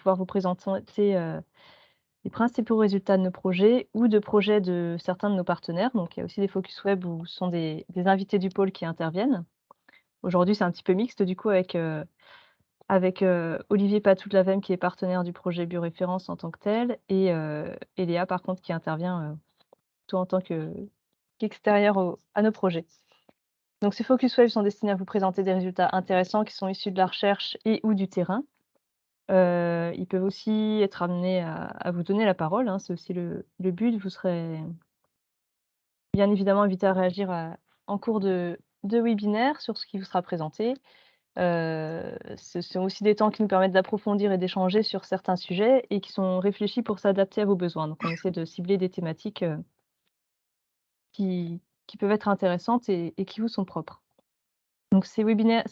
pouvoir vous présenter, les principaux résultats de nos projets ou de projets de certains de nos partenaires. Donc il y a aussi des focus web où ce sont des invités du pôle qui interviennent. Aujourd'hui, c'est un petit peu mixte du coup avec Olivier Patou de l'AVEM qui est partenaire du projet Bioréférence en tant que tel et Léa par contre qui intervient, plutôt en tant qu'extérieure à nos projets. Donc ces focus web sont destinés à vous présenter des résultats intéressants qui sont issus de la recherche et ou du terrain. Ils peuvent aussi être amenés à vous donner la parole, hein, c'est aussi le but. Vous serez bien évidemment invité à réagir en cours de webinaire sur ce qui vous sera présenté. Ce sont aussi des temps qui nous permettent d'approfondir et d'échanger sur certains sujets et qui sont réfléchis pour s'adapter à vos besoins. Donc on essaie de cibler des thématiques, qui peuvent être intéressantes et qui vous sont propres. Donc ces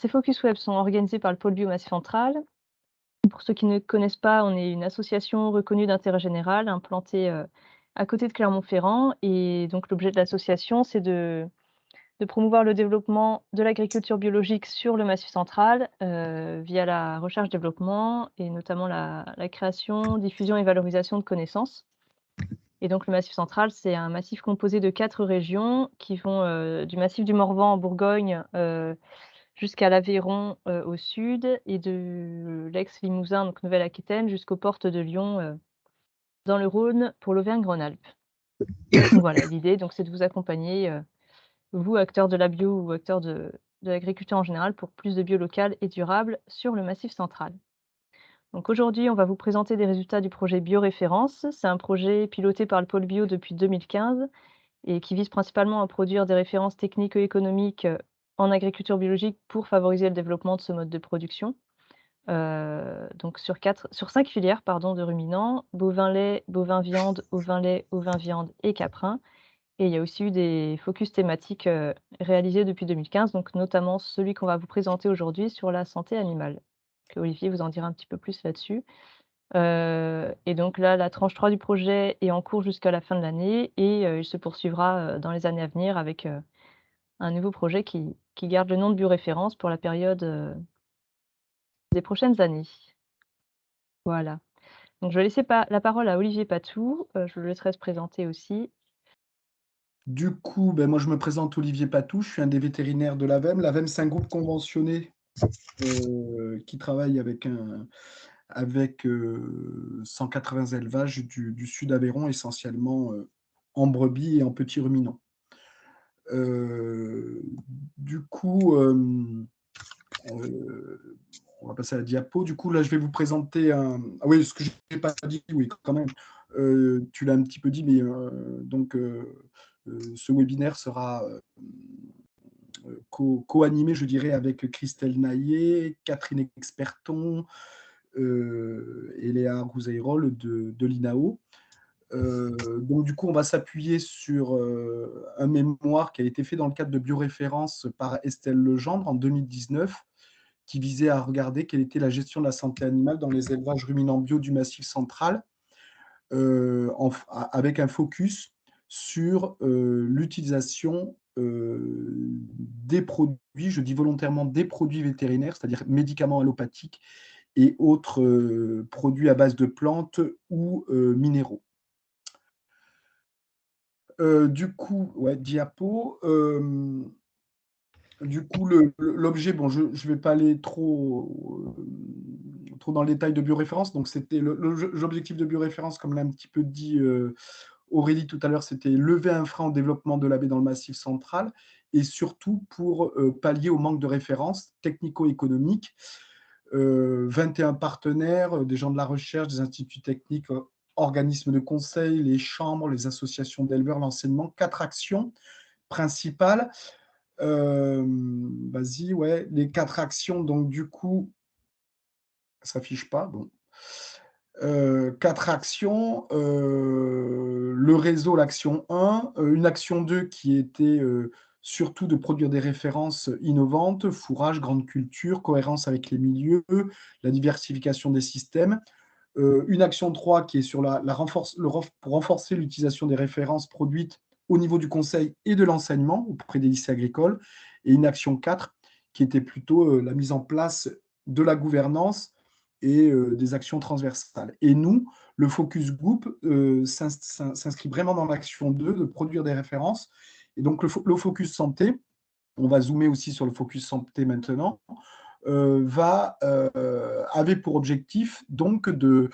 focus web sont organisés par le pôle Biomasse Centrale. Pour ceux qui ne connaissent pas, on est une association reconnue d'intérêt général implantée, à côté de Clermont-Ferrand et donc l'objet de l'association, c'est de promouvoir le développement de l'agriculture biologique sur le Massif central, via la recherche-développement et notamment la création, diffusion et valorisation de connaissances. Et donc le Massif central, c'est un massif composé de 4 régions qui vont, du massif du Morvan en Bourgogne, jusqu'à l'Aveyron, au sud et de l'Aix-Limousin, donc Nouvelle-Aquitaine, jusqu'aux portes de Lyon, dans le Rhône pour l'Auvergne-Rhône-Alpes. Voilà, l'idée donc c'est de vous accompagner, vous, acteurs de la bio ou acteurs de l'agriculture en général, pour plus de bio local et durable sur le Massif central. Donc aujourd'hui, on va vous présenter des résultats du projet Bioréférence. C'est un projet piloté par le pôle bio depuis 2015 et qui vise principalement à produire des références techniques et économiques, en agriculture biologique pour favoriser le développement de ce mode de production. Donc sur 5 filières pardon, de ruminants: bovin lait, bovin viande, ovin lait, ovin viande et caprin. Et il y a aussi eu des focus thématiques, réalisés depuis 2015, donc notamment celui qu'on va vous présenter aujourd'hui sur la santé animale. Que Olivier vous en dira un petit peu plus là-dessus. Et donc là, la tranche 3 du projet est en cours jusqu'à la fin de l'année et il se poursuivra, dans les années à venir avec, un nouveau projet qui garde le nom de Bioréférence pour la période, des prochaines années. Voilà. Donc je vais laisser la parole à Olivier Patou, je le laisserai se présenter aussi. Du coup, ben, moi, je me présente Olivier Patou, je suis un des vétérinaires de l'AVEM. L'AVEM, c'est un groupe conventionné qui travaille avec 180 élevages du sud Aveyron, essentiellement en brebis et en petits ruminants. Euh, du coup, on va passer à la diapo. Du coup, là, je vais vous présenter un. Ah oui, ce que je n'ai pas dit, oui, quand même. Tu l'as un petit peu dit, mais ce webinaire sera co-animé, je dirais, avec Christelle Naillet, Catherine Experton et Léa Rouzeirol de l'INAO. Donc, du coup, on va s'appuyer sur un mémoire qui a été fait dans le cadre de Bioréférence par Estelle Legendre en 2019, qui visait à regarder quelle était la gestion de la santé animale dans les élevages ruminants bio du Massif central, avec un focus sur l'utilisation des produits, je dis volontairement des produits vétérinaires, c'est-à-dire médicaments allopathiques et autres produits à base de plantes ou minéraux. Du coup, ouais, diapo. Du coup, l'objet, bon, je ne vais pas aller trop dans le détail de bioréférence. Donc, c'était l'objectif de bioréférence, comme l'a un petit peu dit Aurélie tout à l'heure, c'était lever un frein au développement de la baie dans le Massif central et surtout pour pallier au manque de références technico-économiques. 21 partenaires, des gens de la recherche, des instituts techniques, organismes de conseil, les chambres, les associations d'éleveurs, l'enseignement, 4 actions principales. Vas-y, ouais, les 4 actions, donc du coup, ça s'affiche pas, bon. 4 actions, le réseau, l'action 1, une action 2 qui était surtout de produire des références innovantes, fourrage, grande culture, cohérence avec les milieux, la diversification des systèmes. Une action 3 qui est sur pour renforcer l'utilisation des références produites au niveau du conseil et de l'enseignement auprès des lycées agricoles. Et une action 4 qui était plutôt la mise en place de la gouvernance et des actions transversales. Et nous, le focus group s'inscrit vraiment dans l'action 2 de produire des références. Et donc, le focus santé, on va zoomer aussi sur le focus santé maintenant, avait pour objectif donc de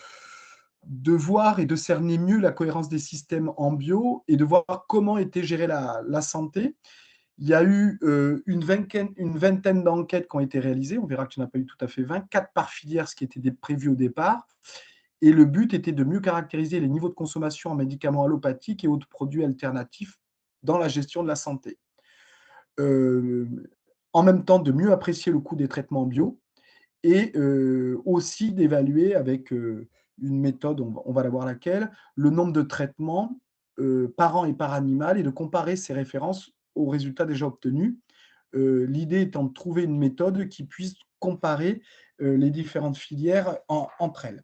voir et de cerner mieux la cohérence des systèmes en bio et de voir comment était gérée la santé. Il y a eu une vingtaine d'enquêtes qui ont été réalisées. On verra qu'il n'y en a pas eu tout à fait 20, 4 par filière, ce qui était prévu au départ. Et le but était de mieux caractériser les niveaux de consommation en médicaments allopathiques et autres produits alternatifs dans la gestion de la santé. En même temps, de mieux apprécier le coût des traitements bio et aussi d'évaluer avec une méthode, on va la voir laquelle, le nombre de traitements par an et par animal et de comparer ces références aux résultats déjà obtenus. L'idée étant de trouver une méthode qui puisse comparer les différentes filières entre elles.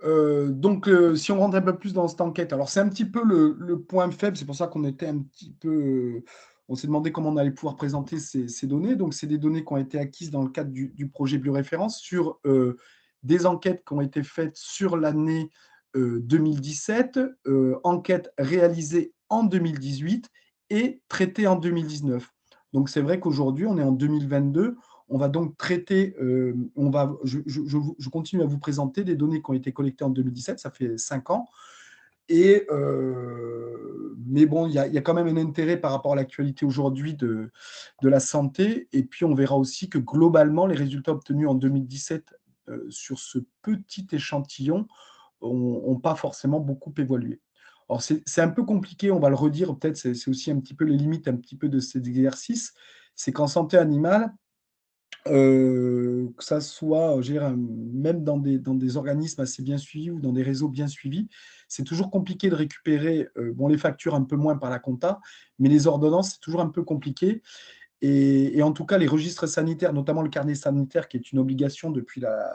Donc, si on rentre un peu plus dans cette enquête, alors c'est un petit peu le point faible, c'est pour ça qu'on était un petit peu. On s'est demandé comment on allait pouvoir présenter ces données. Donc, c'est des données qui ont été acquises dans le cadre du projet Bioréférence sur des enquêtes qui ont été faites sur l'année 2017, enquêtes réalisées en 2018 et traitées en 2019. Donc, c'est vrai qu'aujourd'hui, on est en 2022. On va donc traiter, je continue à vous présenter des données qui ont été collectées en 2017, ça fait 5 ans. Mais bon, il y a quand même un intérêt par rapport à l'actualité aujourd'hui de la santé. Et puis, on verra aussi que globalement, les résultats obtenus en 2017 sur ce petit échantillon n'ont pas forcément beaucoup évolué. Alors, c'est un peu compliqué, on va le redire, peut-être, c'est aussi un petit peu les limites un petit peu de cet exercice. C'est qu'en santé animale, que ça soit, je dirais, même dans des organismes assez bien suivis ou dans des réseaux bien suivis, c'est toujours compliqué de récupérer, bon, les factures un peu moins par la compta, mais les ordonnances, c'est toujours un peu compliqué. Et en tout cas, les registres sanitaires, notamment le carnet sanitaire, qui est une obligation depuis la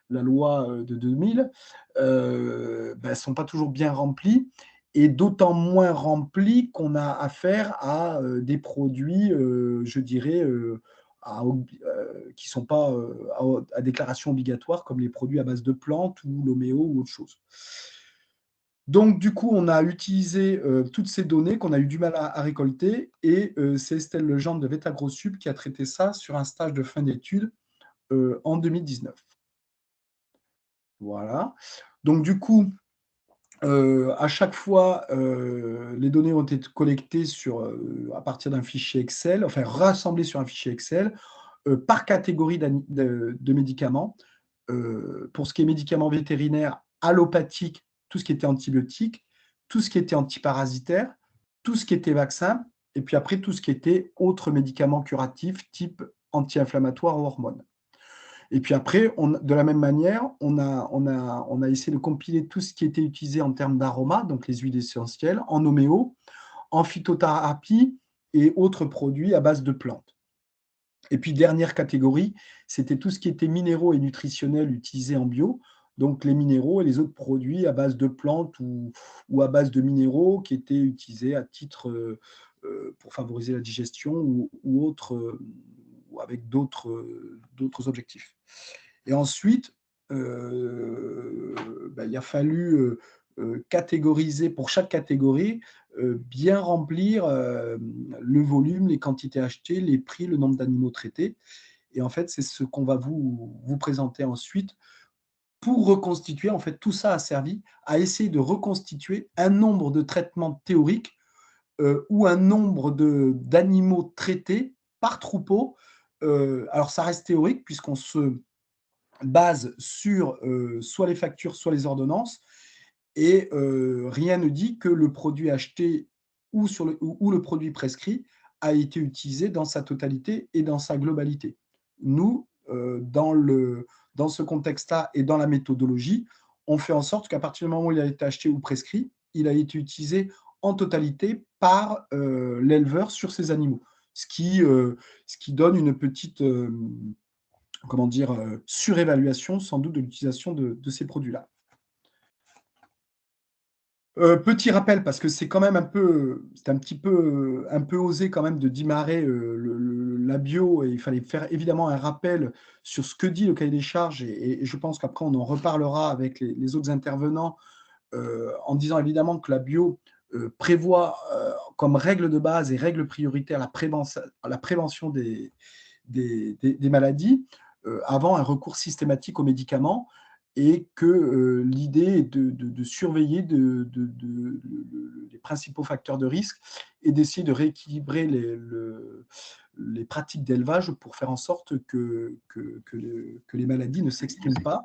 loi de 2000, ne sont pas toujours bien remplis, et d'autant moins remplis qu'on a affaire à des produits, je dirais, qui ne sont pas à déclaration obligatoire, comme les produits à base de plantes ou l'homéo ou autre chose. Donc, du coup, on a utilisé toutes ces données qu'on a eu du mal à récolter, et c'est Estelle Legendre de Vetagrosup qui a traité ça sur un stage de fin d'études en 2019. Voilà. Donc, du coup, à chaque fois, les données ont été collectées à partir d'un fichier Excel, enfin rassemblées sur un fichier Excel, par catégorie de médicaments. Pour ce qui est médicaments vétérinaires, allopathiques, tout ce qui était antibiotiques, tout ce qui était antiparasitaire, tout ce qui était vaccin, et puis après tout ce qui était autres médicaments curatifs, type anti-inflammatoire ou hormones. Et puis après, de la même manière, on a essayé de compiler tout ce qui était utilisé en termes d'aromas, donc les huiles essentielles, en homéo, en phytothérapie et autres produits à base de plantes. Et puis, dernière catégorie, c'était tout ce qui était minéraux et nutritionnels utilisés en bio, donc les minéraux et les autres produits à base de plantes ou à base de minéraux qui étaient utilisés à titre pour favoriser la digestion ou autre, ou avec d'autres objectifs. Et ensuite, il a fallu catégoriser pour chaque catégorie, bien remplir le volume, les quantités achetées, les prix, le nombre d'animaux traités. Et en fait, c'est ce qu'on va vous présenter ensuite pour reconstituer. En fait, tout ça a servi à essayer de reconstituer un nombre de traitements théoriques ou un nombre d'animaux traités par troupeau. Alors, ça reste théorique puisqu'on se base sur soit les factures, soit les ordonnances, et rien ne dit que le produit acheté ou le produit prescrit a été utilisé dans sa totalité et dans sa globalité. Nous, dans ce contexte-là et dans la méthodologie, on fait en sorte qu'à partir du moment où il a été acheté ou prescrit, il a été utilisé en totalité par l'éleveur sur ses animaux, ce qui donne une petite surévaluation sans doute de l'utilisation de ces produits-là. Petit rappel, parce que c'est quand même un peu, c'est un petit peu, un peu osé quand même de démarrer la bio, et il fallait faire évidemment un rappel sur ce que dit le cahier des charges, et je pense qu'après on en reparlera avec les autres intervenants, en disant évidemment que la bio prévoit comme règle de base et règle prioritaire la prévention des maladies, avant un recours systématique aux médicaments, et que l'idée est de surveiller les principaux facteurs de risque et d'essayer de rééquilibrer les pratiques d'élevage pour faire en sorte que les maladies ne s'expriment pas.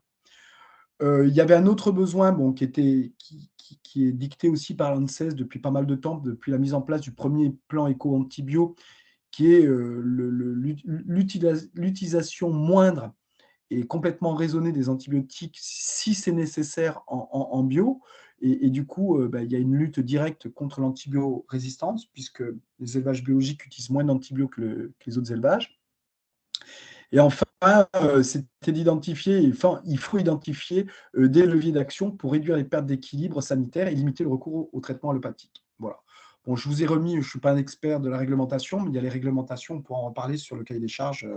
Il y avait un autre besoin, bon, qui est dicté aussi par l'ANSES depuis pas mal de temps, depuis la mise en place du premier plan éco-antibio, qui est l'utilisation moindre et complètement raisonnée des antibiotiques si c'est nécessaire en bio. Et du coup, il y a une lutte directe contre l'antibiorésistance, puisque les élevages biologiques utilisent moins d'antibiotiques que les autres élevages. Et enfin, c'était d'identifier, enfin, il faut identifier des leviers d'action pour réduire les pertes d'équilibre sanitaire et limiter le recours au traitement allopathique. Voilà. Bon, je vous ai remis, je ne suis pas un expert de la réglementation, mais il y a les réglementations, on pourra en reparler sur le cahier des charges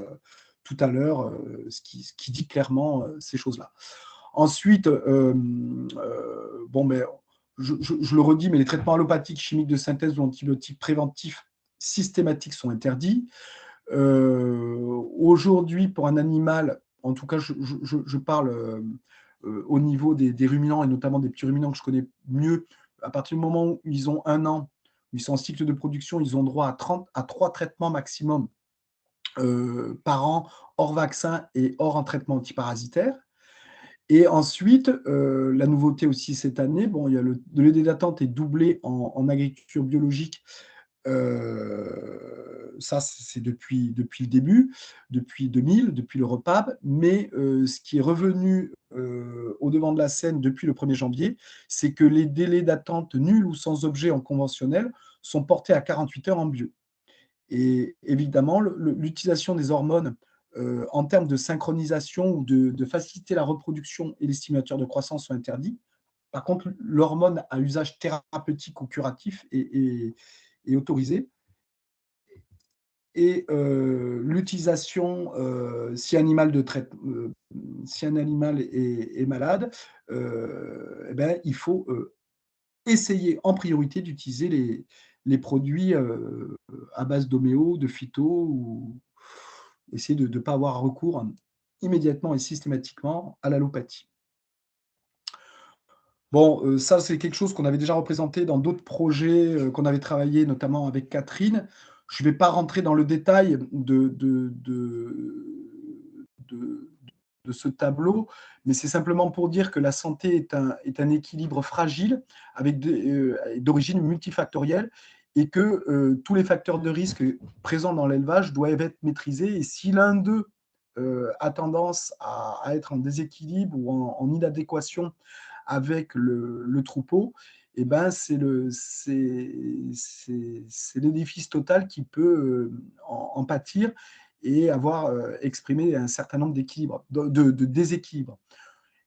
tout à l'heure, ce qui dit clairement ces choses-là. Ensuite, bon, mais je le redis, mais les traitements allopathiques, chimiques de synthèse ou antibiotiques préventifs systématiques sont interdits. Aujourd'hui, pour un animal, en tout cas, je parle au niveau des ruminants, et notamment des petits ruminants que je connais mieux, à partir du moment où ils ont 1 an, où ils sont en cycle de production, ils ont droit à 3 traitements maximum par an, hors vaccin et hors un traitement antiparasitaire. Et ensuite, la nouveauté aussi cette année, bon, il y a le délai d'attente est doublé en agriculture biologique. Ça, c'est depuis le début, depuis 2000, depuis le REPAB, mais ce qui est revenu au devant de la scène depuis le 1er janvier, c'est que les délais d'attente nuls ou sans objet en conventionnel sont portés à 48 heures en bio. Et évidemment, l'utilisation des hormones en termes de synchronisation ou de faciliter la reproduction et les stimulateurs de croissance sont interdits. Par contre, l'hormone à usage thérapeutique ou curatif est autorisée. Et l'utilisation, si un animal est malade, eh ben, il faut essayer en priorité d'utiliser les produits à base d'homéo, de phyto, ou essayer de ne pas avoir recours immédiatement et systématiquement à l'allopathie. Bon, ça, c'est quelque chose qu'on avait déjà représenté dans d'autres projets qu'on avait travaillé, notamment avec Catherine. Je ne vais pas rentrer dans le détail de, de ce tableau, mais c'est simplement pour dire que la santé est un équilibre fragile avec d'origine multifactorielle, et que tous les facteurs de risque présents dans l'élevage doivent être maîtrisés. Et si l'un d'eux a tendance à être en déséquilibre ou en inadéquation avec le troupeau, eh ben, c'est l'édifice total qui peut en pâtir et avoir exprimé un certain nombre de déséquilibres.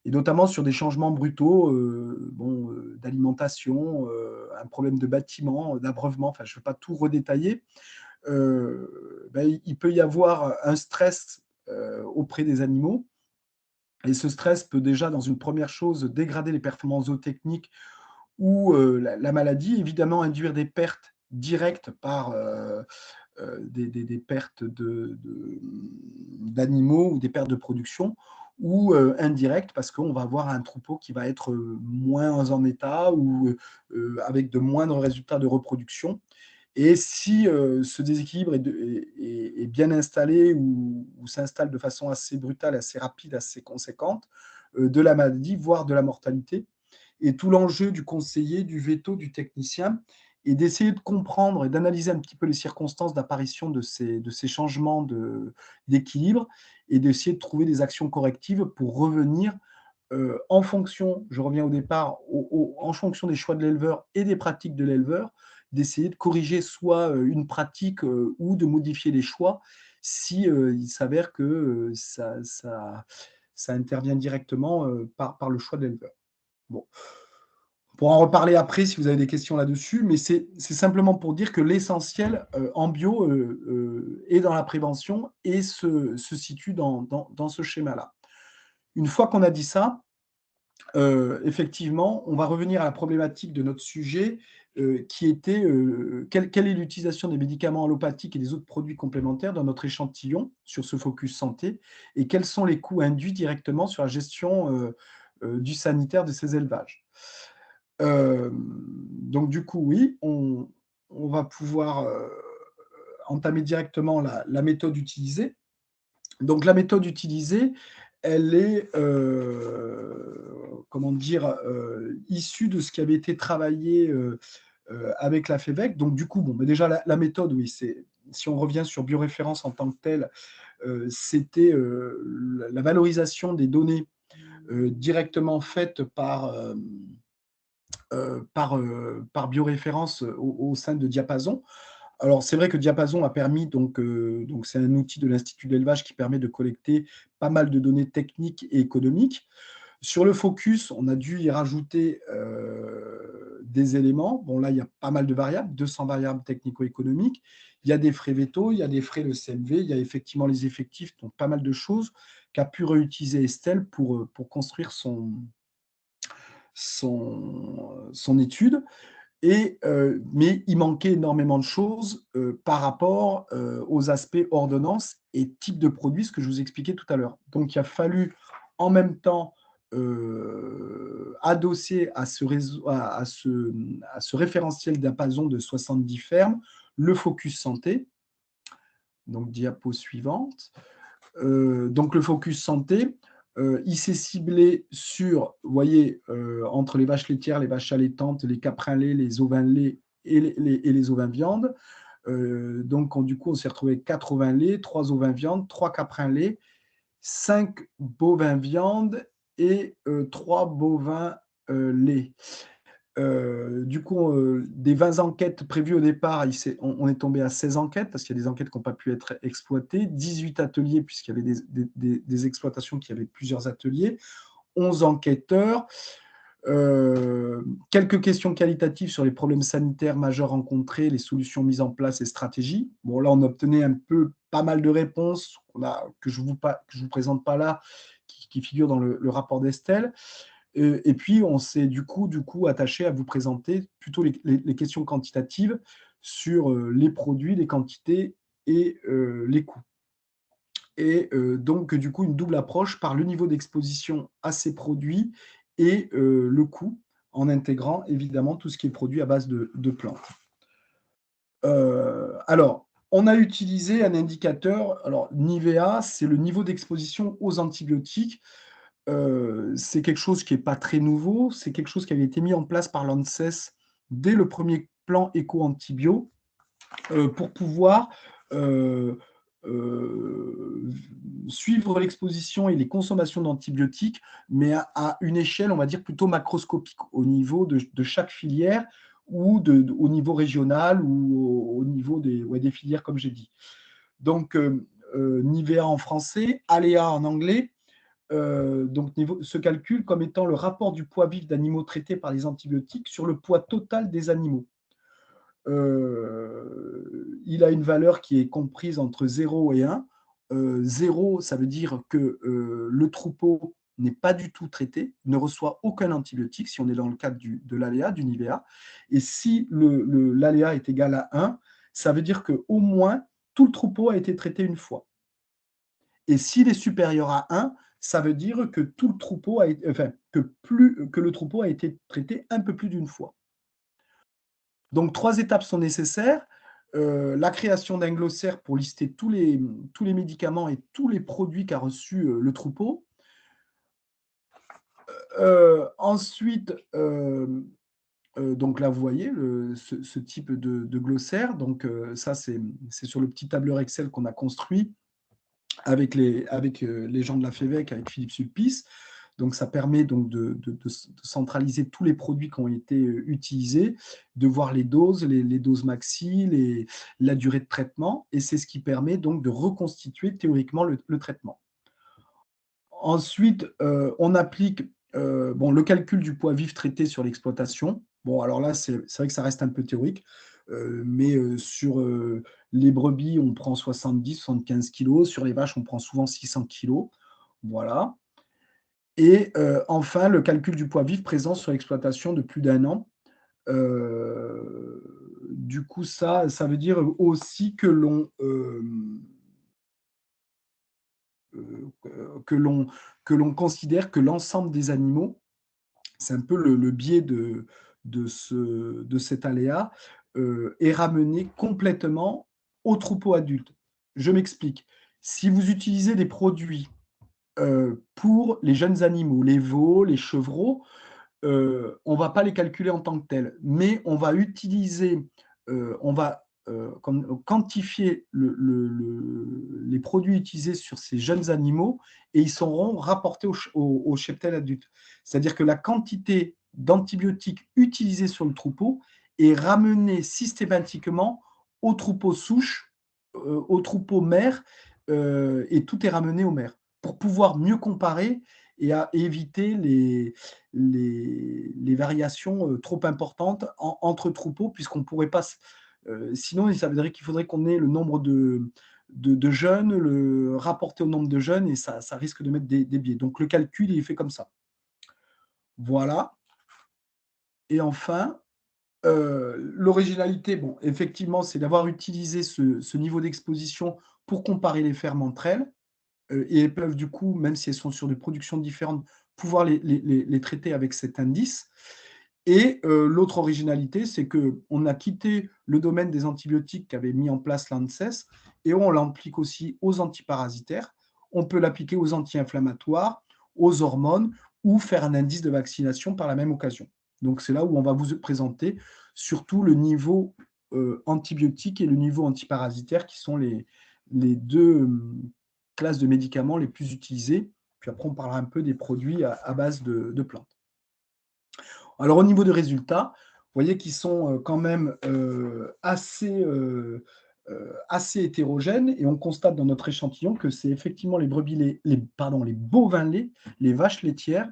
Et notamment sur des changements brutaux d'alimentation, un problème de bâtiment, d'abreuvement, enfin je ne vais pas tout redétailler. Il peut y avoir un stress auprès des animaux. Et ce stress peut déjà, dans une première chose, dégrader les performances zootechniques ou la maladie, évidemment induire des pertes directes par des pertes d'animaux ou des pertes de production, ou indirectes parce qu'on va avoir un troupeau qui va être moins en état, ou avec de moindres résultats de reproduction. Et si ce déséquilibre est bien installé, ou s'installe de façon assez brutale, assez rapide, assez conséquente, de la maladie, voire de la mortalité. Et tout l'enjeu du conseiller, du veto, du technicien, est d'essayer de comprendre et d'analyser un petit peu les circonstances d'apparition de ces changements d'équilibre, et d'essayer de trouver des actions correctives pour revenir en fonction, je reviens au départ, en fonction des choix de l'éleveur et des pratiques de l'éleveur, d'essayer de corriger soit une pratique ou de modifier les choix si il s'avère que ça intervient directement par le choix de l'éleveur. Bon. On pourra en reparler après si vous avez des questions là-dessus, mais c'est simplement pour dire que l'essentiel en bio est dans la prévention et se situe dans ce schéma-là. Une fois qu'on a dit ça, effectivement, on va revenir à la problématique de notre sujet, qui était, quelle est l'utilisation des médicaments allopathiques et des autres produits complémentaires dans notre échantillon sur ce focus santé et quels sont les coûts induits directement sur la gestion, du sanitaire de ces élevages? Donc du coup, oui, on va pouvoir, entamer directement la méthode utilisée. Donc la méthode utilisée, elle est, comment dire? Issue de ce qui avait été travaillé, avec la FEVEC. Donc du coup, bon, mais déjà la méthode, oui, c'est si on revient sur bioréférence en tant que telle, c'était, la valorisation des données, directement faites par bioréférence au sein de Diapason. Alors, c'est vrai que Diapason a permis donc c'est un outil de l'Institut de l'élevage qui permet de collecter pas mal de données techniques et économiques. Sur le focus, on a dû y rajouter, des éléments. Bon, là, il y a pas mal de variables, 200 variables technico-économiques. Il y a des frais vétos, il y a des frais de CMV, il y a effectivement les effectifs, donc pas mal de choses qu'a pu réutiliser Estelle pour construire son étude. Mais il manquait énormément de choses par rapport aux aspects ordonnance et type de produit, ce que je vous expliquais tout à l'heure. Donc, il a fallu en même temps adosser à ce, réseau, à ce référentiel diapason de 70 fermes le focus santé. Donc, diapo suivante. Donc, le focus santé, il s'est ciblé sur, vous voyez, entre les vaches laitières, les vaches allaitantes, les caprins laits, les ovins laits et les ovins viande. Donc, du coup, on s'est retrouvé avec 4 ovins laits, 3 ovins viande, 3 caprins laits, 5 bovins viande et 3 bovins laits. Du coup, des 20 enquêtes prévues au départ, on est tombé à 16 enquêtes parce qu'il y a des enquêtes qui n'ont pas pu être exploitées, 18 ateliers puisqu'il y avait des exploitations qui avaient plusieurs ateliers, 11 enquêteurs, quelques questions qualitatives sur les problèmes sanitaires majeurs rencontrés, les solutions mises en place et stratégies. Bon, là, on obtenait un peu pas mal de réponses que je vous présente pas là, qui figurent dans le rapport d'Estelle. Et puis, on s'est du coup attaché à vous présenter plutôt les questions quantitatives sur les produits, les quantités et les coûts. Et donc, du coup, une double approche par le niveau d'exposition à ces produits et le coût, en intégrant évidemment tout ce qui est produit à base de plantes. Alors, on a utilisé un indicateur. Alors, NIVEA, c'est le niveau d'exposition aux antibiotiques. C'est quelque chose qui n'est pas très nouveau, c'est quelque chose qui avait été mis en place par l'ANSES dès le premier plan éco-antibio pour pouvoir suivre l'exposition et les consommations d'antibiotiques, mais à une échelle, on va dire, plutôt macroscopique, au niveau de chaque filière ou au niveau régional ou au niveau des filières, comme j'ai dit. Donc, NIVEA en français, ALEA en anglais. Donc, se calcule comme étant le rapport du poids vif d'animaux traités par les antibiotiques sur le poids total des animaux. Il a une valeur qui est comprise entre 0 et 1. 0, ça veut dire que le troupeau n'est pas du tout traité, ne reçoit aucun antibiotique, si on est dans le cadre de l'aléa, du NIVEA. Et si l'aléa est égal à 1, ça veut dire qu'au moins tout le troupeau a été traité une fois. Et s'il est supérieur à 1, ça veut dire que tout le troupeau que le troupeau a été traité un peu plus d'une fois. Donc 3 étapes sont nécessaires. La création d'un glossaire pour lister tous les médicaments et tous les produits qu'a reçus le troupeau. Ensuite, donc là, vous voyez ce type de glossaire. Donc ça, c'est sur le petit tableur Excel qu'on a construit avec les gens de la FEVEC, avec Philippe Sulpice. Donc, ça permet donc de centraliser tous les produits qui ont été utilisés, de voir les doses, les doses maxi, la durée de traitement, et c'est ce qui permet donc de reconstituer théoriquement le traitement. Ensuite, on applique Bon, le calcul du poids vif traité sur l'exploitation. Bon, alors là, c'est vrai que ça reste un peu théorique, mais sur, les brebis, on prend 70-75 kilos. Sur les vaches, on prend souvent 600 kilos. Voilà. Et enfin, le calcul du poids vif présent sur l'exploitation de plus d'un an. Du coup, ça veut dire aussi que l'on considère que l'ensemble des animaux, c'est un peu le biais de cet aléa, est ramené complètement au troupeau adulte. Je m'explique. Si vous utilisez des produits pour les jeunes animaux, les veaux, les chevreaux, on ne va pas les calculer en tant que tels, mais on va utiliser, on va quantifier les produits utilisés sur ces jeunes animaux et ils seront rapportés au cheptel adulte. C'est-à-dire que la quantité d'antibiotiques utilisés sur le troupeau est ramenée systématiquement au troupeau souche, au troupeau mère, et tout est ramené au mère pour pouvoir mieux comparer et à éviter les variations trop importantes entre troupeaux, puisqu'on ne pourrait pas. Sinon, ça veut dire qu'il faudrait qu'on ait le nombre de jeunes, le rapporté au nombre de jeunes, et ça risque de mettre des biais. Donc le calcul, il est fait comme ça. Voilà. Et enfin, l'originalité, bon, effectivement, c'est d'avoir utilisé ce niveau d'exposition pour comparer les fermes entre elles. Et elles peuvent du coup, même si elles sont sur des productions différentes, pouvoir les traiter avec cet indice. Et l'autre originalité, c'est qu'on a quitté le domaine des antibiotiques qu'avait mis en place l'ANSES et on l'applique aussi aux antiparasitaires. On peut l'appliquer aux anti-inflammatoires, aux hormones ou faire un indice de vaccination par la même occasion. Donc c'est là où on va vous présenter surtout le niveau antibiotique et le niveau antiparasitaire qui sont les deux classes de médicaments les plus utilisées. Puis après, on parlera un peu des produits à base de plantes. Alors au niveau des résultats, vous voyez qu'ils sont quand même assez hétérogènes et on constate dans notre échantillon que c'est effectivement les brebis, les bovins laits, les vaches laitières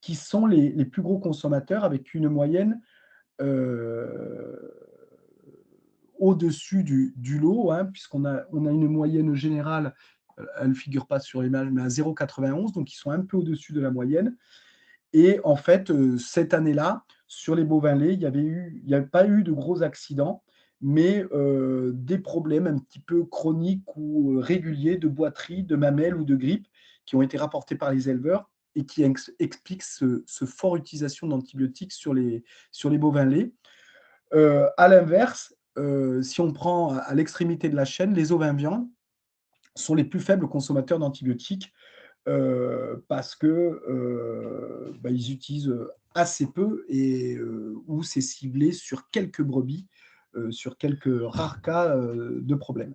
qui sont les plus gros consommateurs avec une moyenne euh, au-dessus du lot, hein, puisqu'on on a une moyenne générale, elle ne figure pas sur l'image, mais à 0,91, donc ils sont un peu au-dessus de la moyenne. Et en fait, cette année-là, sur les bovins laits, il n'y avait pas eu de gros accidents, mais des problèmes un petit peu chroniques ou réguliers de boiterie, de mamelles ou de grippe qui ont été rapportés par les éleveurs et qui expliquent ce fort utilisation d'antibiotiques sur les bovins laits. À l'inverse, si on prend à l'extrémité de la chaîne, les ovins viande sont les plus faibles consommateurs d'antibiotiques parce que ils utilisent assez peu et où c'est ciblé sur quelques brebis, sur quelques rares cas de problèmes.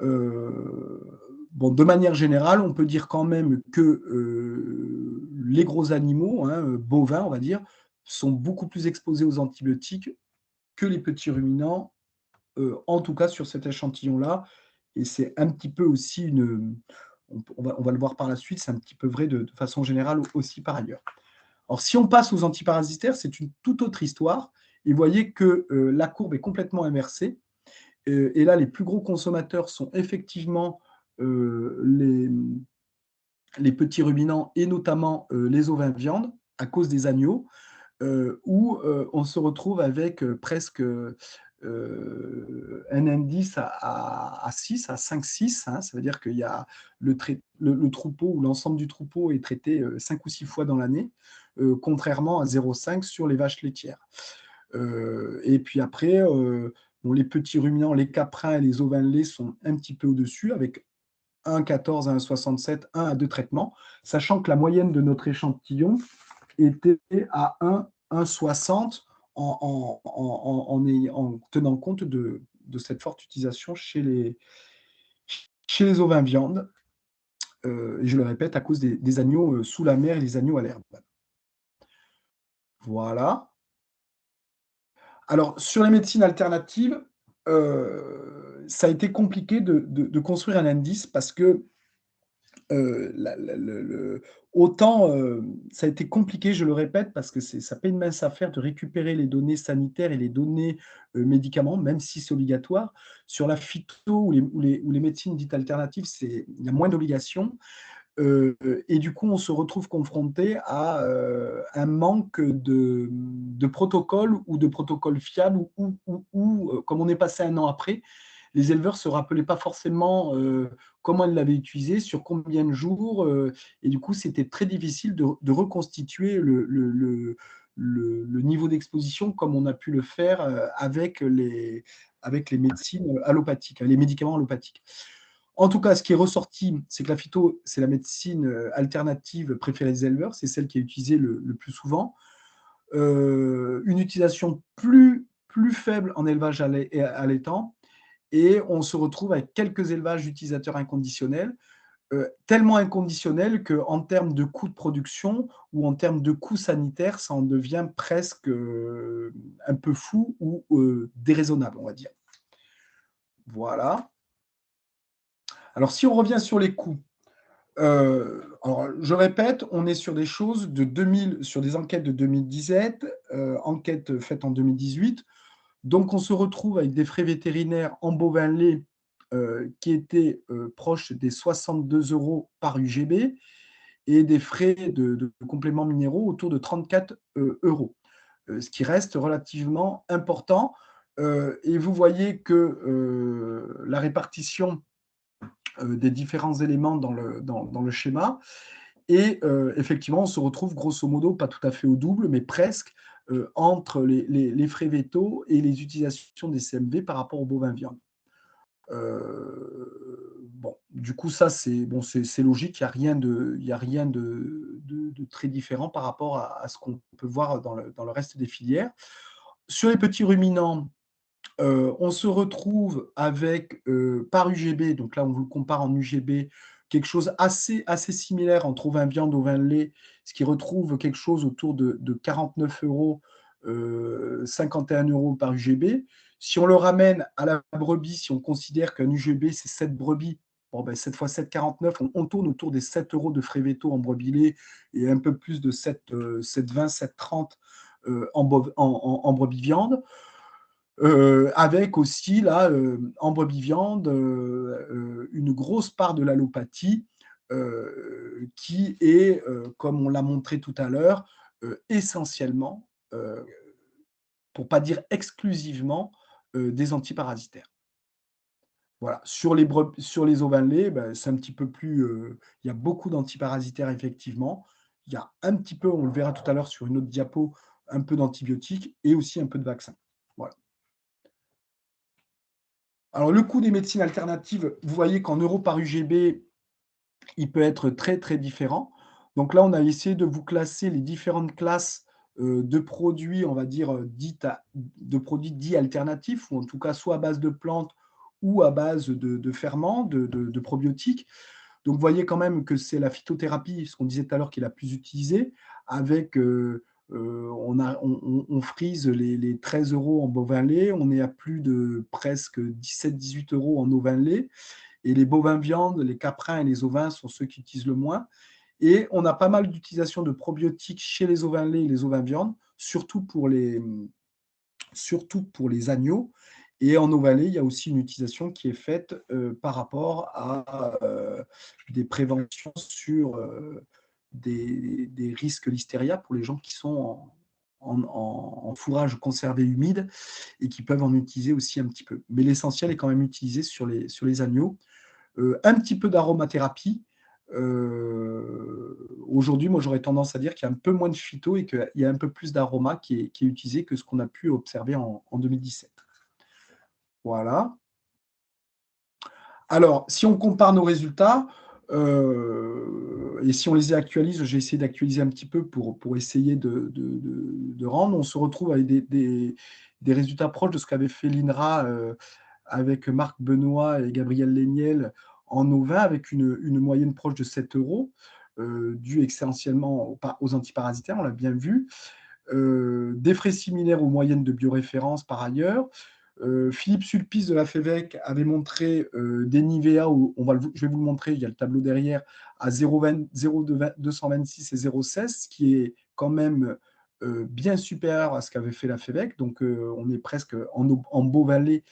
Bon, de manière générale, on peut dire quand même que les gros animaux, hein, bovins, on va dire, sont beaucoup plus exposés aux antibiotiques que les petits ruminants, en tout cas sur cet échantillon-là. Et c'est un petit peu aussi on va le voir par la suite, c'est un petit peu vrai de façon générale aussi par ailleurs. Alors, si on passe aux antiparasitaires, c'est une toute autre histoire. Et vous voyez que la courbe est complètement inversée. Et là, les plus gros consommateurs sont effectivement les petits ruminants et notamment les ovins viande à cause des agneaux, où on se retrouve avec presque un indice à 6, à 5-6. Hein, ça veut dire qu'il y a le troupeau ou l'ensemble du troupeau est traité 5 ou 6 fois dans l'année, contrairement à 0,5 sur les vaches laitières. Et puis après, bon, les petits ruminants, les caprins et les ovins de lait sont un petit peu au-dessus, avec 1,14 à 1,67, 1 à 2 traitements, sachant que la moyenne de notre échantillon était à 1,60 en tenant compte de cette forte utilisation chez les ovins viande. Et je le répète, à cause des agneaux sous la mer et les agneaux à l'herbe. Voilà. Alors, sur les médecines alternatives, ça a été compliqué de construire un indice parce que autant, ça a été compliqué, je le répète, parce que ça pas une mince affaire de récupérer les données sanitaires et les données, médicaments, même si c'est obligatoire. Sur la phyto ou les médecines dites alternatives, il y a moins d'obligations. Et du coup, on se retrouve confronté à, un manque de protocoles ou de protocoles fiables comme on est passé un an après, les éleveurs ne se rappelaient pas forcément, comment ils l'avaient utilisé, sur combien de jours, et du coup, c'était très difficile de reconstituer le niveau d'exposition comme on a pu le faire, avec les médecines allopathiques, les médicaments allopathiques. En tout cas, ce qui est ressorti, c'est que la phyto, c'est la médecine alternative préférée des éleveurs, c'est celle qui est utilisée le plus souvent. Une utilisation plus faible en élevage allaitant, et on se retrouve avec quelques élevages d'utilisateurs inconditionnels, tellement inconditionnels qu'en termes de coûts de production ou en termes de coûts sanitaires, ça en devient presque un peu fou ou déraisonnable, on va dire. Voilà. Alors, si on revient sur les coûts, alors je répète, on est sur des choses sur des enquêtes de 2017, enquêtes faites en 2018. Donc, on se retrouve avec des frais vétérinaires en bovin lait qui étaient proches des 62 € par UGB et des frais de compléments minéraux autour de 34 €, ce qui reste relativement important. Et vous voyez que la répartition des différents éléments dans le schéma. Et effectivement, on se retrouve grosso modo, pas tout à fait au double, mais presque, entre les frais vétos et les utilisations des CMV par rapport aux bovins viande. Bon, du coup, ça, c'est logique, il y a rien de très différent par rapport à ce qu'on peut voir dans le reste des filières. Sur les petits ruminants, on se retrouve avec, par UGB, donc là, on vous le compare en UGB, quelque chose assez similaire entre ovin viande, ovin lait, ce qui retrouve quelque chose autour de 49 €, 51 € par UGB. Si on le ramène à la brebis, si on considère qu'un UGB, c'est 7 brebis, bon, ben, 7 fois 7, 49, on tourne autour des 7 € de frais vétos en brebis lait et un peu plus de 7,20, 7,30 en brebis viande. Avec aussi là, en brebis viande, une grosse part de l'allopathie, qui est, comme on l'a montré tout à l'heure, essentiellement, pour pas dire exclusivement, des antiparasitaires. Voilà. Sur les ovins de lait, bah, c'est un petit peu plus, il y a beaucoup d'antiparasitaires effectivement. Il y a un petit peu, on le verra tout à l'heure sur une autre diapo, un peu d'antibiotiques et aussi un peu de vaccins. Voilà. Alors, le coût des médecines alternatives, vous voyez qu'en euros par UGB, il peut être très, très différent. Donc là, on a essayé de vous classer les différentes classes de produits, on va dire, de produits dits alternatifs, ou en tout cas soit à base de plantes ou à base de ferments, de probiotiques. Donc, vous voyez quand même que c'est la phytothérapie, ce qu'on disait tout à l'heure, qui est la plus utilisée, avec, on frise les 13 € en bovin lait, on est à plus de presque 17-18 € en ovin lait, et les bovins viande, les caprins et les ovins sont ceux qui utilisent le moins. Et on a pas mal d'utilisation de probiotiques chez les ovins lait et les ovins viande, surtout pour les agneaux. Et en ovin lait, il y a aussi une utilisation qui est faite par rapport à des préventions sur des risques listeria pour les gens qui sont en fourrage conservé humide et qui peuvent en utiliser aussi un petit peu. Mais l'essentiel est quand même utilisé sur les agneaux. Un petit peu d'aromathérapie. Aujourd'hui, moi, j'aurais tendance à dire qu'il y a un peu moins de phyto et qu'il y a un peu plus d'aroma qui est utilisé que ce qu'on a pu observer en 2017. Voilà. Alors, si on compare nos résultats, et si on les actualise, j'ai essayé d'actualiser un petit peu pour essayer de rendre, on se retrouve avec des résultats proches de ce qu'avait fait l'INRA avec Marc Benoît et Gabriel Léniel en ovin, avec une moyenne proche de 7 €, due essentiellement aux antiparasitaires, on l'a bien vu. Des frais similaires aux moyennes de bioréférence par ailleurs. Philippe Sulpice de la FEVEC avait montré des NIVEA, où je vais vous le montrer, il y a le tableau derrière, à 0,226 et 0,16, ce qui est quand même bien supérieur à ce qu'avait fait la FEVEC. Donc, on est presque en Beauvallée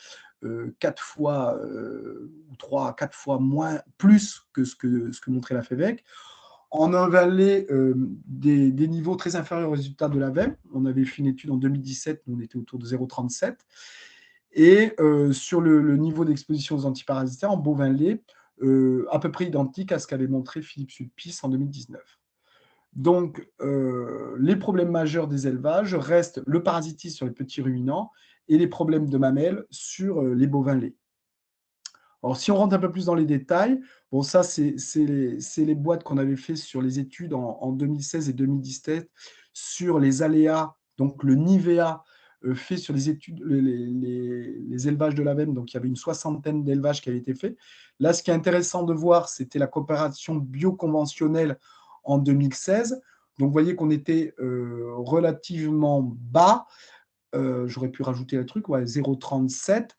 4 fois ou 3 à 4 fois moins, plus que ce que montrait la FEVEC. En Valais, des niveaux très inférieurs aux résultats de la VEM. On avait fait une étude en 2017, où on était autour de 0,37. Et sur le niveau d'exposition aux antiparasitaires en bovin lait, à peu près identique à ce qu'avait montré Philippe Sulpice en 2019. Donc, les problèmes majeurs des élevages restent le parasitisme sur les petits ruminants et les problèmes de mamelles sur les bovins laits. Alors, si on rentre un peu plus dans les détails, bon, ça, c'est les boîtes qu'on avait fait sur les études en 2016 et 2017 sur les aléas, donc le NIVEA fait sur les études, les élevages de la VEM. Donc, il y avait une soixantaine d'élevages qui avaient été faits. Là, ce qui est intéressant de voir, c'était la coopération bioconventionnelle en 2016. Donc, vous voyez qu'on était relativement bas. J'aurais pu rajouter le truc, ouais, 0,37.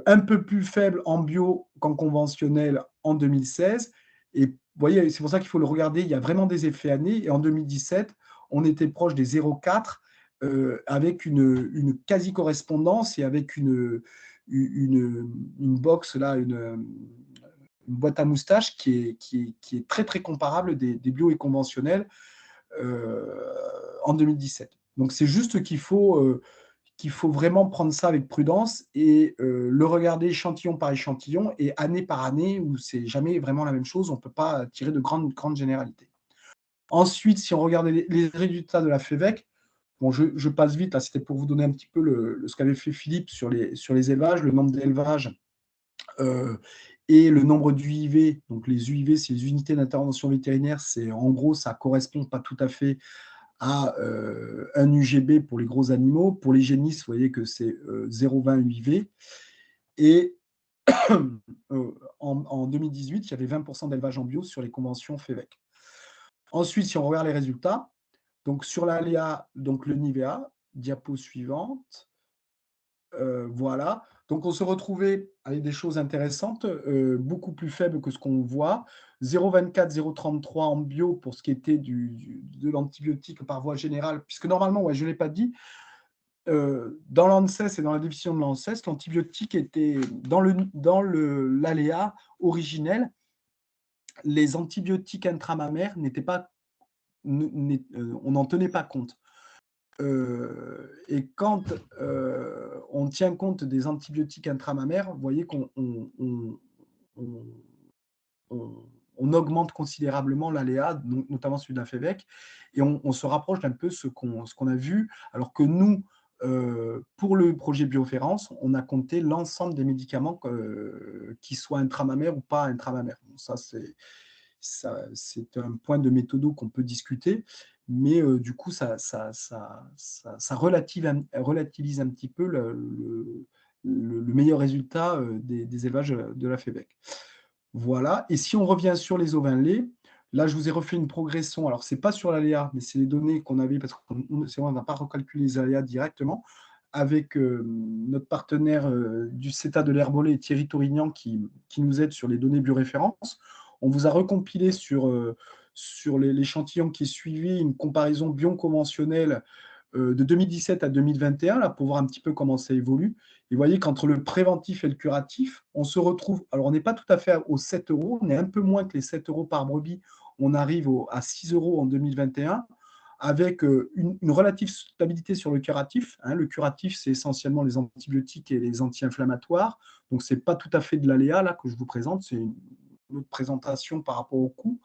Un peu plus faible en bio qu'en conventionnel en 2016. Et vous voyez, c'est pour ça qu'il faut le regarder, il y a vraiment des effets années. Et en 2017, on était proche des 0,4 avec une quasi-correspondance et avec une box, là, une boîte à moustache qui est très, très comparable des bio et conventionnels en 2017. Donc, c'est juste qu'il faut vraiment prendre ça avec prudence et le regarder échantillon par échantillon et année par année, où c'est jamais vraiment la même chose, on ne peut pas tirer de grandes généralités. Ensuite, si on regarde les résultats de la FEVEC, bon, je passe vite, là, c'était pour vous donner un petit peu ce qu'avait fait Philippe sur les élevages, le nombre d'élevages et le nombre d'UIV. Donc les UIV, c'est les unités d'intervention vétérinaire, c'est en gros, ça ne correspond pas tout à fait à un UGB pour les gros animaux. Pour les génisses, vous voyez que c'est 0,20 UIV. Et en 2018, il y avait 20% d'élevage en bio sur les conventions FEVEC. Ensuite, si on regarde les résultats, donc sur l'ALEA, donc le NIVEA, diapo suivante, voilà. Donc, on se retrouvait avec des choses intéressantes, beaucoup plus faibles que ce qu'on voit. 0,24, 0,33 en bio pour ce qui était de l'antibiotique par voie générale, puisque normalement, ouais, je ne l'ai pas dit, dans l'ANSES et dans la définition de l'ANSES, l'antibiotique était dans l'ALEA originel, les antibiotiques intramammaires n'étaient pas, on n'en tenait pas compte. Et quand on tient compte des antibiotiques intramammaires, vous voyez qu'on on augmente considérablement l'aléa, notamment celui de la FEVEC, et on se rapproche d'un peu ce qu'on a vu, alors que nous, pour le projet Bioférence, on a compté l'ensemble des médicaments qui soient intramammaires ou pas intramammaires. Bon, ça, c'est un point de méthodo qu'on peut discuter, mais du coup, ça relativise un petit peu le meilleur résultat des élevages de la FEVEC. Voilà. Et si on revient sur les ovins laits, là, je vous ai refait une progression. Alors, ce n'est pas sur l'aléa, mais c'est les données qu'on avait, parce qu'on n'a pas recalculé les aléas directement, avec notre partenaire du CETA de l'herbolait, Thierry Tourignan, qui nous aide sur les données bioréférences. On vous a recompilé sur l'échantillon qui est suivi une comparaison bioconventionnelle de 2017 à 2021, là, pour voir un petit peu comment ça évolue. Et vous voyez qu'entre le préventif et le curatif, on se retrouve, alors on n'est pas tout à fait aux 7 euros, on est un peu moins que les 7 euros par brebis, on arrive à 6 euros en 2021, avec une relative stabilité sur le curatif. Hein. Le curatif, c'est essentiellement les antibiotiques et les anti-inflammatoires, donc ce n'est pas tout à fait de l'aléa là que je vous présente, c'est une autre présentation par rapport au coût,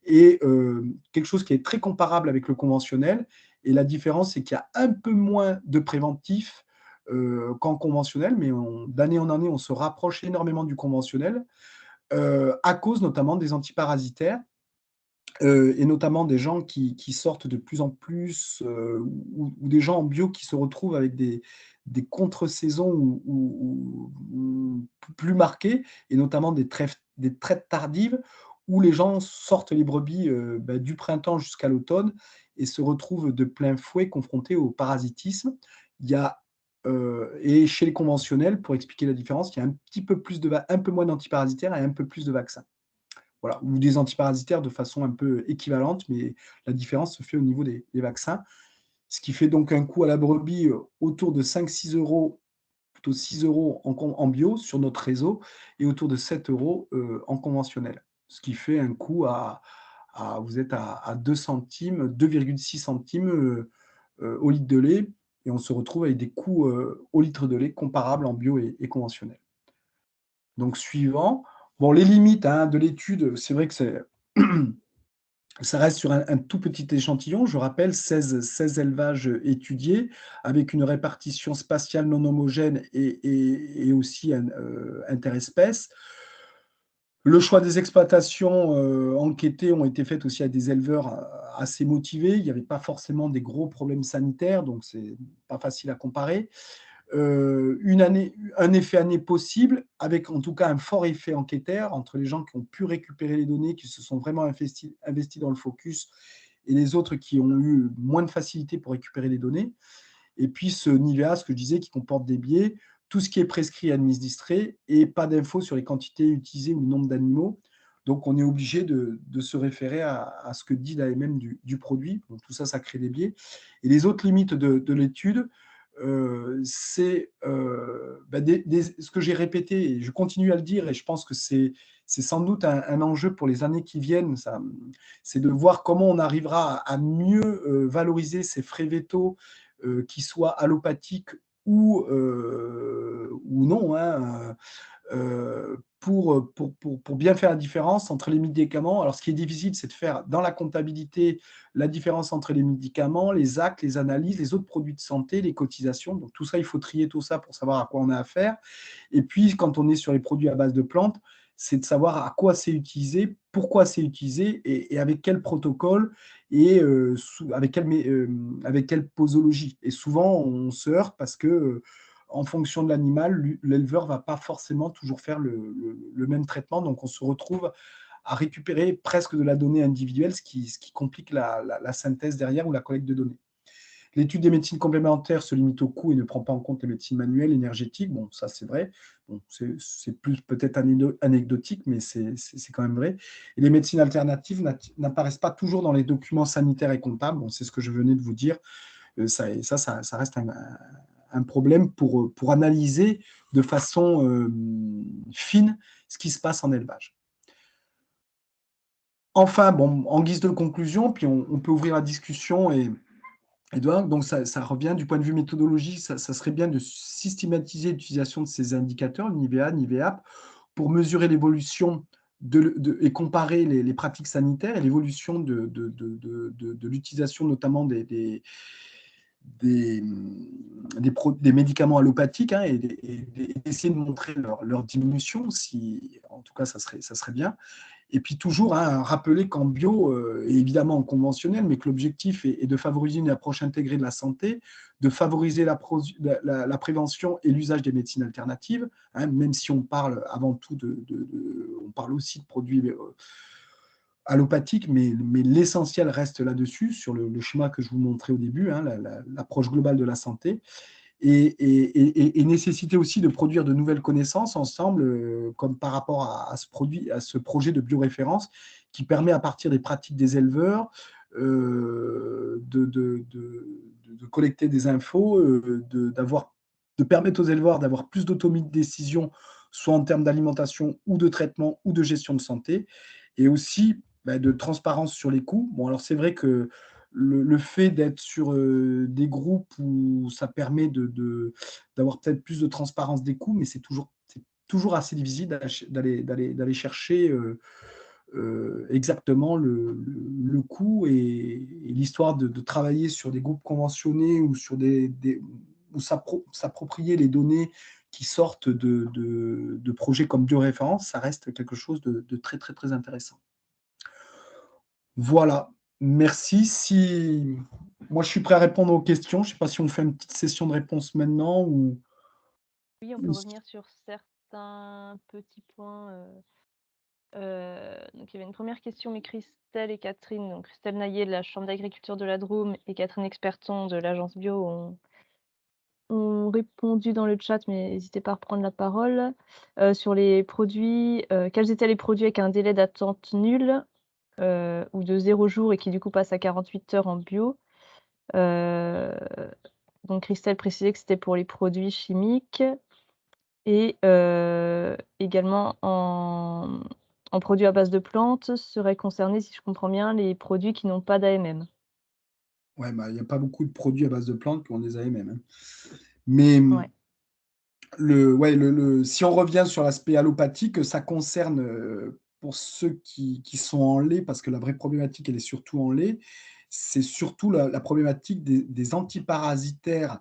et quelque chose qui est très comparable avec le conventionnel. Et la différence, c'est qu'il y a un peu moins de préventif qu'en conventionnel, mais d'année en année, on se rapproche énormément du conventionnel, à cause notamment des antiparasitaires, et notamment des gens qui sortent de plus en plus, ou des gens en bio qui se retrouvent avec des contre-saisons ou plus marquées, et notamment des traites tardives, où les gens sortent les brebis du printemps jusqu'à l'automne et se retrouvent de plein fouet confrontés au parasitisme. Il y a et chez les conventionnels, pour expliquer la différence, il y a un petit peu plus un peu moins d'antiparasitaires et un peu plus de vaccins. Voilà, ou des antiparasitaires de façon un peu équivalente, mais la différence se fait au niveau des vaccins. Ce qui fait donc un coût à la brebis, autour de 5-6 €, plutôt 6 € en bio sur notre réseau et autour de 7 € en conventionnel. Ce qui fait un coût vous êtes à 2 centimes, 2,6 centimes, au litre de lait et on se retrouve avec des coûts, au litre de lait comparables en bio et conventionnel. Donc suivant, bon les limites, hein, de l'étude, c'est vrai que ça reste sur un tout petit échantillon. Je rappelle 16 élevages, étudiés avec une répartition spatiale non homogène et aussi interespèces. Le choix des exploitations, enquêtées ont été faites aussi à des éleveurs, assez motivés. Il n'y avait pas forcément des gros problèmes sanitaires, donc c'est pas facile à comparer. Un effet année possible, avec en tout cas un fort effet enquêteur entre les gens qui ont pu récupérer les données, qui se sont vraiment investis dans le focus, et les autres qui ont eu moins de facilité pour récupérer les données. Et puis ce NIVEA, ce que je disais, qui comporte des biais, tout ce qui est prescrit administré et pas d'infos sur les quantités utilisées ou le nombre d'animaux. Donc on est obligé de se référer à ce que dit l'AMM du produit. Donc tout ça, ça crée des biais. Et les autres limites de l'étude, c'est ce que j'ai répété, et je continue à le dire, et je pense que c'est sans doute un enjeu pour les années qui viennent, c'est de voir comment on arrivera à mieux valoriser ces frais vétos, qu'ils soient allopathiques ou non, hein, pour bien faire la différence entre les médicaments. Alors, ce qui est difficile, c'est de faire dans la comptabilité la différence entre les médicaments, les actes, les analyses, les autres produits de santé, les cotisations. Donc, tout ça, il faut trier tout ça pour savoir à quoi on a affaire. Et puis, quand on est sur les produits à base de plantes, c'est de savoir à quoi c'est utilisé, pourquoi c'est utilisé et avec quel protocole et avec quelle posologie. Et souvent, on se heurte parce que en fonction de l'animal, l'éleveur ne va pas forcément toujours faire le même traitement. Donc, on se retrouve à récupérer presque de la donnée individuelle, ce qui complique la synthèse derrière ou la collecte de données. L'étude des médecines complémentaires se limite au coût et ne prend pas en compte les médecines manuelles, énergétiques. Bon, ça, c'est vrai. Bon, c'est plus peut-être anecdotique, mais c'est quand même vrai. Et les médecines alternatives n'apparaissent pas toujours dans les documents sanitaires et comptables. Bon, c'est ce que je venais de vous dire. Ça reste un problème pour analyser de façon fine ce qui se passe en élevage. Enfin, bon, en guise de conclusion, puis on peut ouvrir la discussion donc ça revient du point de vue méthodologique, ça serait bien de systématiser l'utilisation de ces indicateurs, NIVEA, NIVEAP, pour mesurer l'évolution et comparer les pratiques sanitaires et l'évolution de l'utilisation notamment des médicaments allopathiques, hein, et d'essayer de montrer leur diminution, si, en tout cas ça serait bien. Et puis toujours, hein, rappeler qu'en bio, et évidemment en conventionnel, mais que l'objectif est de favoriser une approche intégrée de la santé, de favoriser la prévention et l'usage des médecines alternatives, hein, même si on parle avant tout on parle aussi de produits allopathiques, mais l'essentiel reste là-dessus, sur le schéma que je vous montrais au début, hein, l'approche globale de la santé. Et nécessiter aussi de produire de nouvelles connaissances ensemble, comme par rapport à ce projet de bioréférence qui permet, à partir des pratiques des éleveurs, de collecter des infos, de permettre aux éleveurs d'avoir plus d'autonomie de décision, soit en termes d'alimentation ou de traitement ou de gestion de santé, et aussi de transparence sur les coûts. Bon, alors c'est vrai que le fait d'être sur des groupes où ça permet d'avoir peut-être plus de transparence des coûts, mais c'est toujours assez difficile d'aller chercher exactement le coût et l'histoire de travailler sur des groupes conventionnés ou ou s'approprier les données qui sortent de projets comme Bioréférence, ça reste quelque chose de très, très, très intéressant. Voilà, merci. Moi, je suis prêt à répondre aux questions. Je ne sais pas si on fait une petite session de réponse maintenant ou. Oui, on peut revenir sur certains petits points. Donc il y avait une première question, mais Christelle et Catherine, donc Christelle Naillet de la chambre d'agriculture de la Drôme et Catherine Experton de l'agence bio ont répondu dans le chat, mais n'hésitez pas à reprendre la parole, sur les produits, quels étaient les produits avec un délai d'attente nul, ou de 0 jour et qui du coup passent à 48 heures en bio. Heu, donc Christelle précisait que c'était pour les produits chimiques et également en produits à base de plantes seraient concernés, si je comprends bien, les produits qui n'ont pas d'AMM. Ouais, bah, il n'y a pas beaucoup de produits à base de plantes qui ont des AMM, hein. Mais Ouais, si on revient sur l'aspect allopathique, ça concerne, pour ceux qui sont en lait, parce que la vraie problématique, elle est surtout en lait, c'est surtout la problématique des antiparasitaires,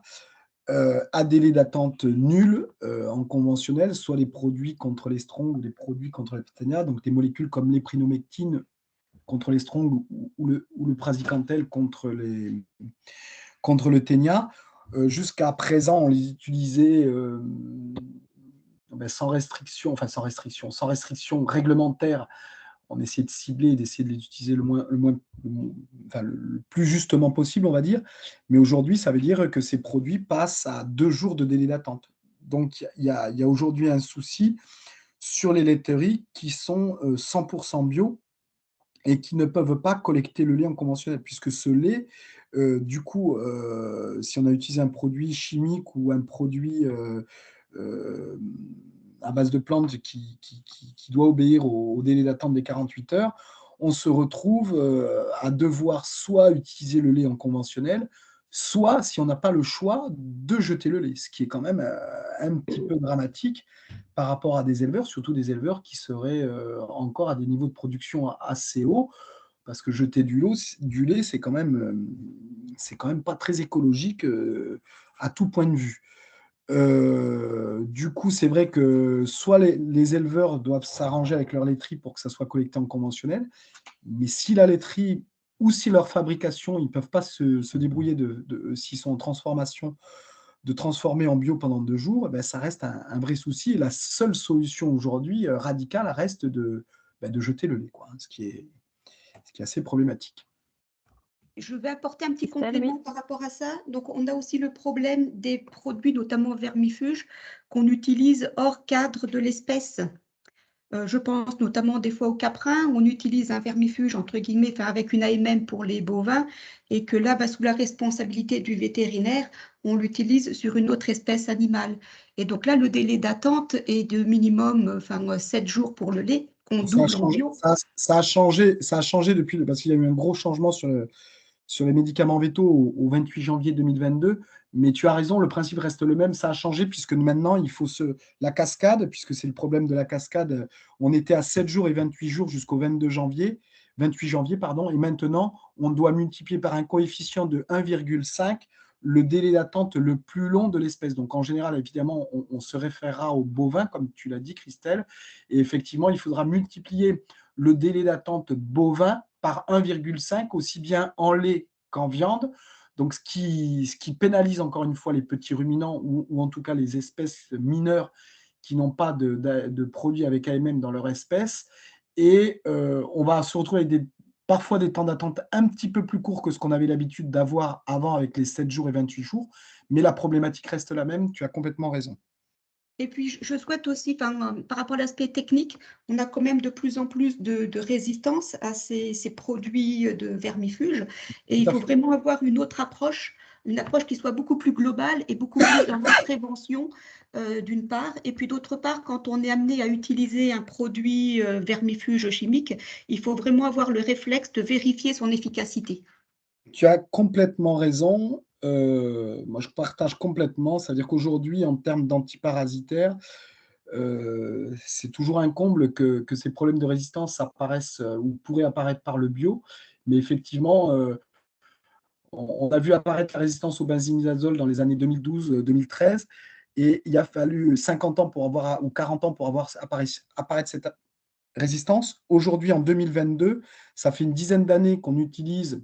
à délai d'attente nul, en conventionnel, soit les produits contre les strongs ou les produits contre la tétania, donc des molécules comme l'éprinomectine contre les strongs ou le praziquantel contre le ténia. Jusqu'à présent, on les utilisait sans restriction, enfin sans restriction réglementaire. On essayait de cibler, d'essayer de les utiliser le plus justement possible, on va dire. Mais aujourd'hui, ça veut dire que ces produits passent à 2 jours de délai d'attente. Donc, il y a aujourd'hui un souci sur les laiteries qui sont 100% bio et qui ne peuvent pas collecter le lait en conventionnel, puisque ce lait, du coup, si on a utilisé un produit chimique ou un produit euh, à base de plantes qui doit obéir au délai d'attente des 48 heures, on se retrouve à devoir soit utiliser le lait en conventionnel, soit, si on n'a pas le choix, de jeter le lait, ce qui est quand même un petit peu dramatique par rapport à des éleveurs, surtout des éleveurs qui seraient encore à des niveaux de production assez hauts, parce que jeter du lait, c'est quand même pas très écologique à tout point de vue. Du coup, c'est vrai que soit les éleveurs doivent s'arranger avec leur laiterie pour que ça soit collecté en conventionnel, mais si la laiterie ou si leur fabrication, ils ne peuvent pas se débrouiller s'ils sont en transformation, de transformer en bio pendant 2 jours, eh ben, ça reste un vrai souci. Et la seule solution aujourd'hui, radicale, reste de jeter le lait, quoi, hein, ce qui est assez problématique. Je vais apporter un petit Christelle, oui? complément par rapport à ça. Donc, on a aussi le problème des produits, notamment vermifuges, qu'on utilise hors cadre de l'espèce. Je pense notamment des fois au caprin, où on utilise un vermifuge entre guillemets, enfin, avec une AMM pour les bovins, et que là, sous la responsabilité du vétérinaire, on l'utilise sur une autre espèce animale. Et donc là, le délai d'attente est de minimum 7 jours pour le lait, qu'on Ça a double en changé, bio. ça a changé depuis, parce qu'il y a eu un gros changement sur les médicaments vétos au 28 janvier 2022. Mais tu as raison, le principe reste le même. Ça a changé puisque maintenant, il faut la cascade, puisque c'est le problème de la cascade. On était à 7 jours et 28 jours jusqu'au 28 janvier, pardon, et maintenant, on doit multiplier par un coefficient de 1,5 le délai d'attente le plus long de l'espèce. Donc, en général, évidemment, on se référera aux bovins, comme tu l'as dit, Christelle. Et effectivement, il faudra multiplier le délai d'attente bovin par 1,5, aussi bien en lait qu'en viande. Donc, ce qui pénalise encore une fois les petits ruminants ou en tout cas les espèces mineures qui n'ont pas de produits avec AMM dans leur espèce. Et on va se retrouver avec parfois des temps d'attente un petit peu plus courts que ce qu'on avait l'habitude d'avoir avant avec les 7 jours et 28 jours. Mais la problématique reste la même, tu as complètement raison. Et puis, je souhaite aussi, par rapport à l'aspect technique, on a quand même de plus en plus de résistance à ces produits de vermifuges. Et Tout il à faut fait. vraiment avoir une approche qui soit beaucoup plus globale et beaucoup plus dans la prévention, d'une part. Et puis, d'autre part, quand on est amené à utiliser un produit vermifuge chimique, il faut vraiment avoir le réflexe de vérifier son efficacité. Tu as complètement raison. Moi, je partage complètement. C'est-à-dire qu'aujourd'hui, en termes d'antiparasitaires, c'est toujours un comble que ces problèmes de résistance apparaissent ou pourraient apparaître par le bio. Mais effectivement, on a vu apparaître la résistance au benzimidazole dans les années 2012-2013. Et il a fallu 50 ans ou 40 ans pour avoir apparaître cette résistance. Aujourd'hui, en 2022, ça fait une dizaine d'années qu'on utilise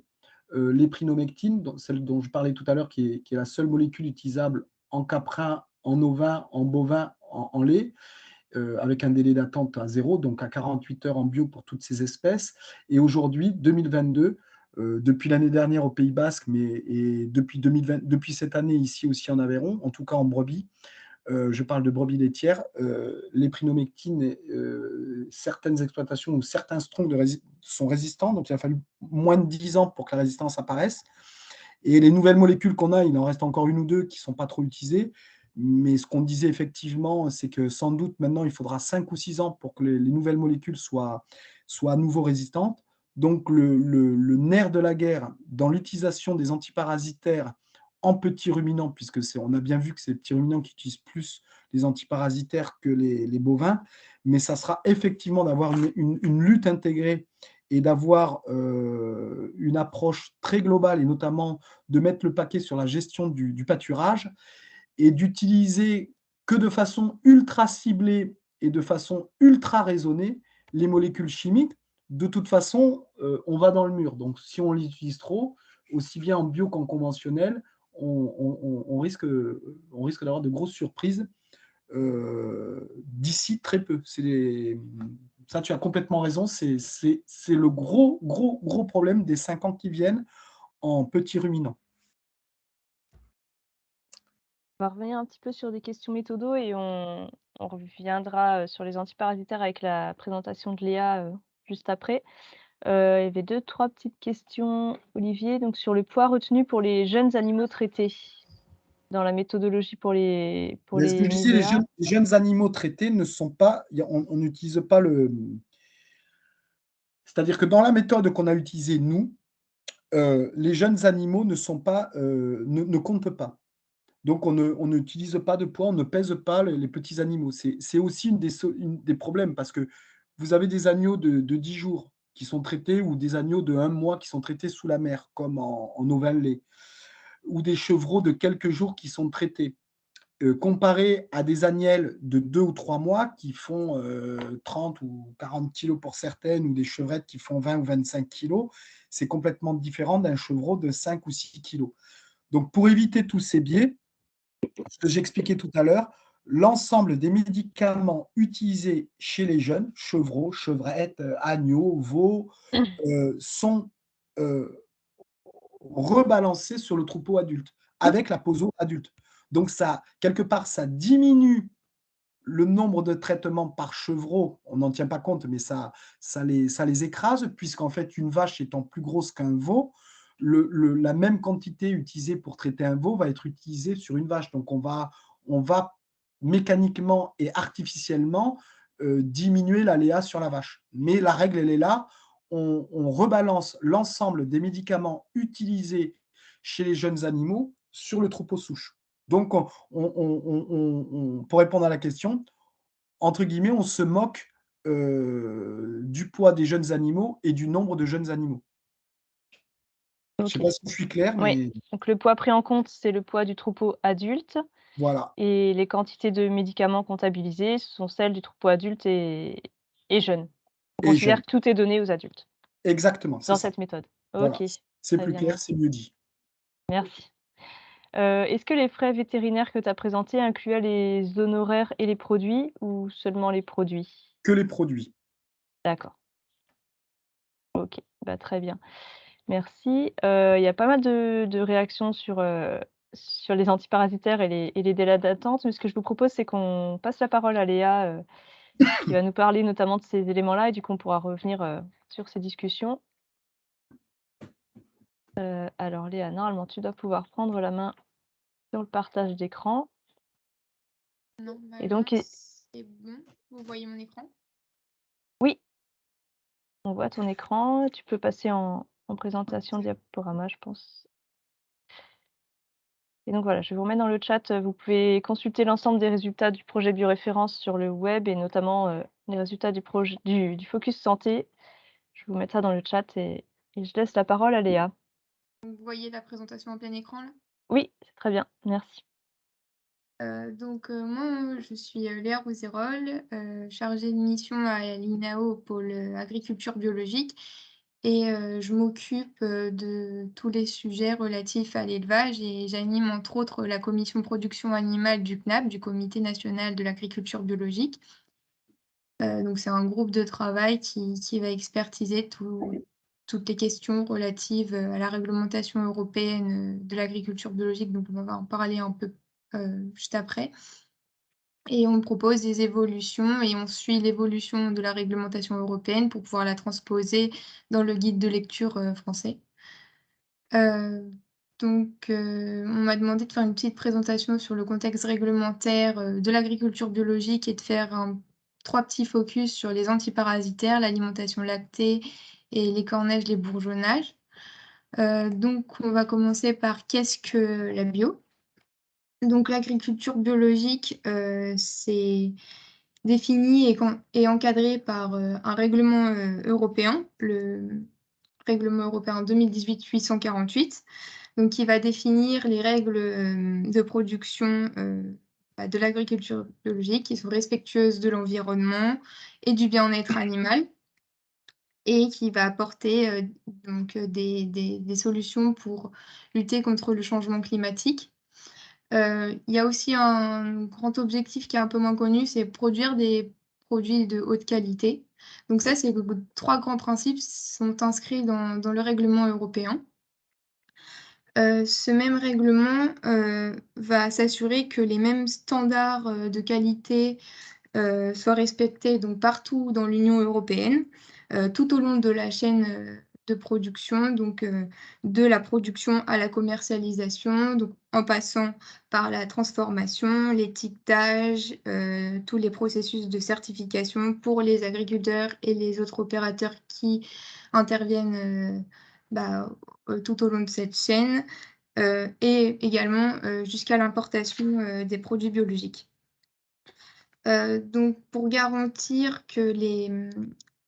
l'éprinomectine, celle dont je parlais tout à l'heure, qui est la seule molécule utilisable en caprin, en ovin, en bovin, en lait, avec un délai d'attente à 0, donc à 48 heures en bio pour toutes ces espèces. Et aujourd'hui, 2022, depuis l'année dernière au Pays Basque, et depuis 2020, depuis cette année ici aussi en Aveyron, en tout cas en brebis. Je parle de brebis laitières. L'éprinomectine, certaines exploitations ou certains strongs sont résistants, donc il a fallu moins de 10 ans pour que la résistance apparaisse. Et les nouvelles molécules qu'on a, il en reste encore une ou deux qui ne sont pas trop utilisées. Mais ce qu'on disait effectivement, c'est que sans doute maintenant, il faudra 5 ou 6 ans pour que les nouvelles molécules soient à nouveau résistantes. Donc le nerf de la guerre dans l'utilisation des antiparasitaires en petits ruminants, puisque on a bien vu que c'est les petits ruminants qui utilisent plus les antiparasitaires que les bovins, mais ça sera effectivement d'avoir une lutte intégrée et d'avoir une approche très globale, et notamment de mettre le paquet sur la gestion du pâturage, et d'utiliser que de façon ultra ciblée et de façon ultra raisonnée les molécules chimiques. De toute façon, on va dans le mur. Donc, si on les utilise trop, aussi bien en bio qu'en conventionnel, on risque d'avoir de grosses surprises d'ici très peu. Ça, tu as complètement raison. C'est le gros problème des 5 ans qui viennent en petits ruminants. On va revenir un petit peu sur des questions méthodo et on reviendra sur les antiparasitaires avec la présentation de Léa juste après. Il y avait 2-3 petites questions, Olivier, donc sur le poids retenu pour les jeunes animaux traités dans la méthodologie pour les Ce que je disais, les jeunes animaux traités ne sont pas, on n'utilise pas c'est-à-dire que dans la méthode qu'on a utilisée, nous, les jeunes animaux ne comptent pas. Donc, on n'utilise pas de poids, on ne pèse pas les petits animaux. C'est aussi une des problèmes, parce que vous avez des agneaux de 10 jours qui sont traités, ou des agneaux de 1 mois qui sont traités sous la mer, comme en ovin-lait, ou des chevreaux de quelques jours qui sont traités. Comparé à des agnelles de 2 ou 3 mois qui font 30 ou 40 kilos pour certaines, ou des chevrettes qui font 20 ou 25 kilos, c'est complètement différent d'un chevreau de 5 ou 6 kilos. Donc, pour éviter tous ces biais, ce que j'expliquais tout à l'heure, l'ensemble des médicaments utilisés chez les jeunes, chevreaux, chevrettes, agneaux, veaux, sont rebalancés sur le troupeau adulte, avec la poso adulte. Donc, ça, quelque part, ça diminue le nombre de traitements par chevreau. On n'en tient pas compte, mais ça les écrase, puisqu'en fait, une vache étant plus grosse qu'un veau, la même quantité utilisée pour traiter un veau va être utilisée sur une vache. Donc, on va mécaniquement et artificiellement diminuer l'aléa sur la vache. Mais la règle, elle est là. On rebalance l'ensemble des médicaments utilisés chez les jeunes animaux sur le troupeau souche. Donc, pour répondre à la question, entre guillemets, on se moque du poids des jeunes animaux et du nombre de jeunes animaux. Je ne sais pas si je suis clair, mais oui. Donc le poids pris en compte, c'est le poids du troupeau adulte. Voilà. Et les quantités de médicaments comptabilisées, ce sont celles du troupeau adulte et jeune. On considère que tout est donné aux adultes. Exactement, c'est dans ça. cette méthode. Voilà. OK. C'est Très plus bien, clair, merci. c'est mieux dit. Merci. Est-ce que les frais vétérinaires que tu as présentés incluaient les honoraires et les produits, ou seulement les produits? Que les produits. D'accord. OK, bah, très bien. Merci. Il y a pas mal de réactions sur les antiparasitaires et les délais d'attente. Mais ce que je vous propose, c'est qu'on passe la parole à Léa, qui va nous parler notamment de ces éléments-là, et du coup, on pourra revenir sur ces discussions. Alors Léa, normalement, tu dois pouvoir prendre la main sur le partage d'écran. Et donc, c'est bon. Vous voyez mon écran? Oui, on voit ton écran. Tu peux passer en présentation diaporama, je pense. Et donc voilà, je vais vous remettre dans le chat. Vous pouvez consulter l'ensemble des résultats du projet bioréférence sur le web, et notamment les résultats du Focus Santé. Je vais vous mettre ça dans le chat, et je laisse la parole à Léa. Vous voyez la présentation en plein écran là? Oui, c'est très bien, merci. Moi, je suis Léa Rousérol, chargée de mission à l'INAO au pôle agriculture biologique, et je m'occupe de tous les sujets relatifs à l'élevage, et j'anime entre autres la commission production animale du CNAB, du Comité national de l'agriculture biologique. Donc c'est un groupe de travail qui va expertiser tous toutes les questions relatives à la réglementation européenne de l'agriculture biologique, donc on va en parler un peu juste après. Et on propose des évolutions et on suit l'évolution de la réglementation européenne pour pouvoir la transposer dans le guide de lecture français. On m'a demandé de faire une petite présentation sur le contexte réglementaire de l'agriculture biologique et de faire 3 petits focus sur les antiparasitaires, l'alimentation lactée et les cornages, les bourgeonnages. Donc on va commencer par qu'est-ce que la bio? Donc l'agriculture biologique, c'est défini et encadré par un règlement européen, le règlement européen 2018-848, donc qui va définir les règles de production de l'agriculture biologique qui sont respectueuses de l'environnement et du bien-être animal et qui va apporter des solutions pour lutter contre le changement climatique. Il y a aussi un grand objectif qui est un peu moins connu, c'est produire des produits de haute qualité. Donc ça, c'est 3 grands principes sont inscrits dans le règlement européen. Ce même règlement va s'assurer que les mêmes standards de qualité soient respectés donc partout dans l'Union européenne, tout au long de la chaîne de production, donc de la production à la commercialisation, donc en passant par la transformation, l'étiquetage, tous les processus de certification pour les agriculteurs et les autres opérateurs qui interviennent tout au long de cette chaîne, et également jusqu'à l'importation des produits biologiques. Donc pour garantir que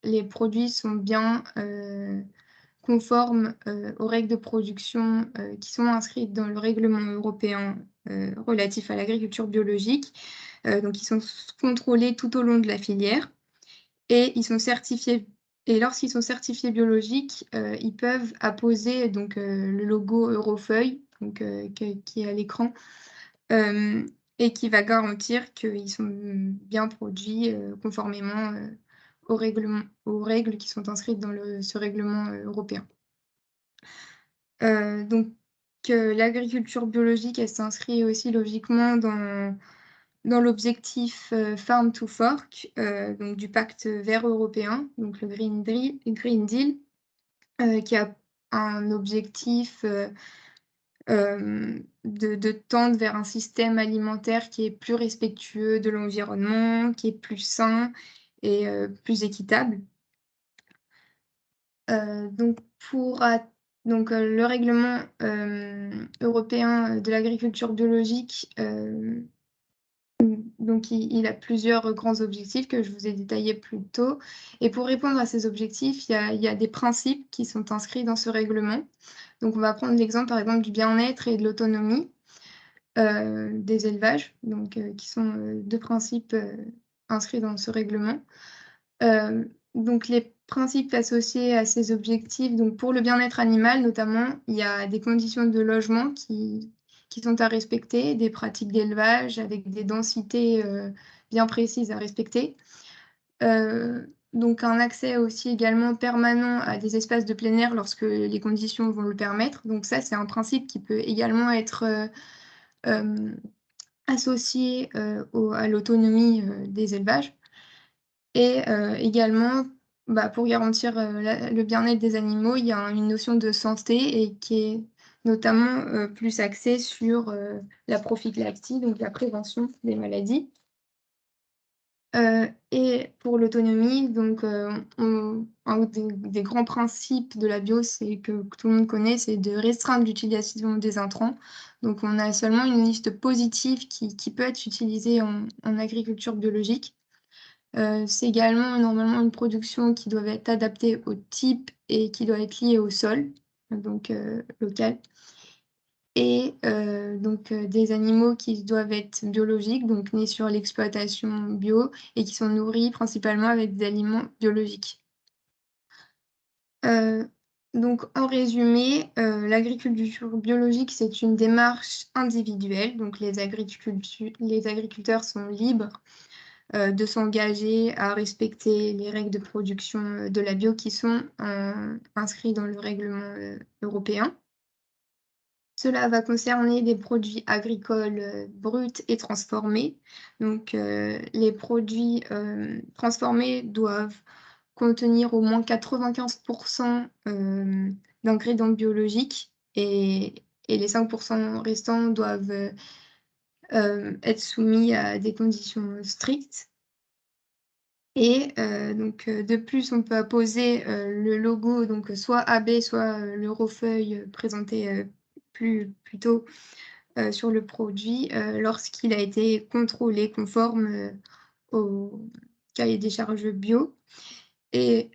les produits sont bien conformes aux règles de production qui sont inscrites dans le règlement européen relatif à l'agriculture biologique, donc ils sont contrôlés tout au long de la filière et ils sont certifiés. Et lorsqu'ils sont certifiés biologiques, ils peuvent apposer donc le logo Eurofeuille, donc qui est à l'écran, et qui va garantir qu'ils sont bien produits conformément aux règles qui sont inscrites dans ce règlement européen. L'agriculture biologique, elle s'inscrit aussi logiquement dans l'objectif Farm to Fork, donc du pacte vert européen, donc le Green Deal, qui a un objectif de tendre vers un système alimentaire qui est plus respectueux de l'environnement, qui est plus sain et plus équitable. Le règlement européen de l'agriculture biologique, donc il a plusieurs grands objectifs que je vous ai détaillés plus tôt. Et pour répondre à ces objectifs, il y a des principes qui sont inscrits dans ce règlement. Donc on va prendre l'exemple par exemple du bien-être et de l'autonomie des élevages, donc qui sont 2 principes inscrits dans ce règlement. Donc les principes associés à ces objectifs, donc pour le bien-être animal notamment, il y a des conditions de logement qui sont à respecter, des pratiques d'élevage avec des densités bien précises à respecter. Donc un accès aussi également permanent à des espaces de plein air lorsque les conditions vont le permettre. Donc ça, c'est un principe qui peut également être associé à l'autonomie des élevages. Et également, pour garantir le bien-être des animaux, il y a une notion de santé et qui est notamment plus axée sur la prophylaxie, donc la prévention des maladies. Et pour l'autonomie, donc un des grands principes de la bio, c'est que tout le monde connaît, c'est de restreindre l'utilisation des intrants. Donc on a seulement une liste positive qui peut être utilisée en agriculture biologique. C'est également normalement une production qui doit être adaptée au type et qui doit être liée au sol, donc local. Et des animaux qui doivent être biologiques, donc nés sur l'exploitation bio et qui sont nourris principalement avec des aliments biologiques. Donc en résumé, l'agriculture biologique, c'est une démarche individuelle, donc les agriculteurs sont libres de s'engager à respecter les règles de production de la bio qui sont inscrites dans le règlement européen. Cela va concerner des produits agricoles bruts et transformés. Donc, les produits transformés doivent contenir au moins 95% d'ingrédients biologiques et les 5% restants doivent être soumis à des conditions strictes. Et donc, de plus, on peut apposer le logo, donc soit AB, soit l'Eurofeuille présenté plus tôt sur le produit lorsqu'il a été contrôlé conforme au cahier des charges bio. Et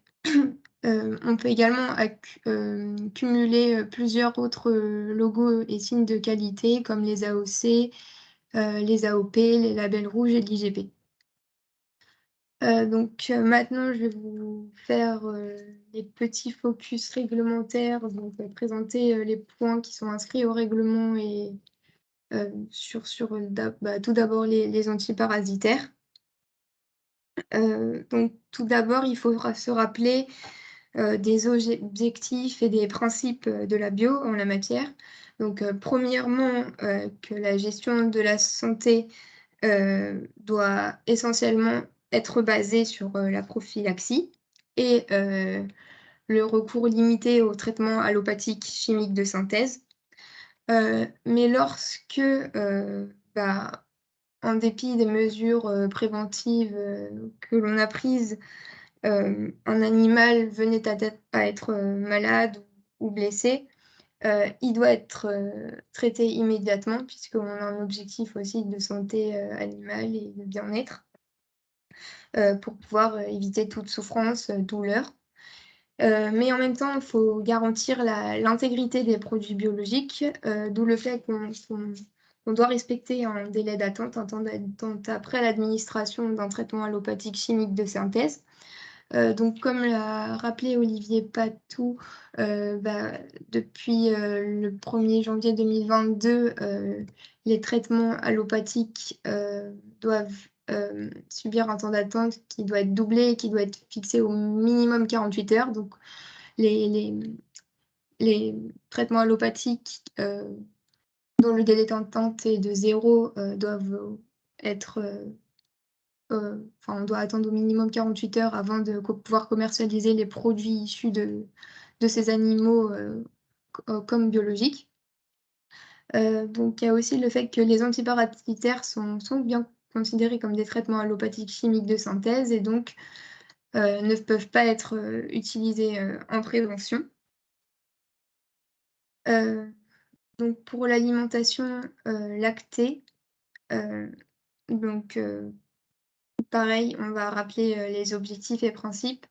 on peut également cumuler plusieurs autres logos et signes de qualité comme les AOC, les AOP, les labels rouges et l'IGP. Donc maintenant, je vais vous faire les petits focus réglementaires, donc présenter les points qui sont inscrits au règlement et sur tout d'abord les antiparasitaires. Donc tout d'abord, il faudra se rappeler des objectifs et des principes de la bio en la matière. Donc premièrement, que la gestion de la santé doit essentiellement être basée sur la prophylaxie et le recours limité au traitement allopathique chimique de synthèse. Mais lorsque, en dépit des mesures préventives que l'on a prises, un animal venait à être malade ou blessé, il doit être traité immédiatement puisqu'on a un objectif aussi de santé animale et de bien-être pour pouvoir éviter toute souffrance, douleur. Mais en même temps, il faut garantir l'intégrité des produits biologiques, d'où le fait qu'on doit respecter un délai d'attente, un temps d'attente après l'administration d'un traitement allopathique chimique de synthèse. Donc comme l'a rappelé Olivier Patou, depuis le 1er janvier 2022, les traitements allopathiques doivent subir un temps d'attente qui doit être doublé et qui doit être fixé au minimum 48 heures. Donc les traitements allopathiques dont le délai d'attente est de 0 doivent être on doit attendre au minimum 48 heures avant de pouvoir commercialiser les produits issus de ces animaux comme biologiques. Donc il y a aussi le fait que les antiparasitaires sont bien considérés comme des traitements allopathiques chimiques de synthèse et donc ne peuvent pas être utilisés en prévention. Donc pour l'alimentation lactée, donc pareil, on va rappeler les objectifs et principes.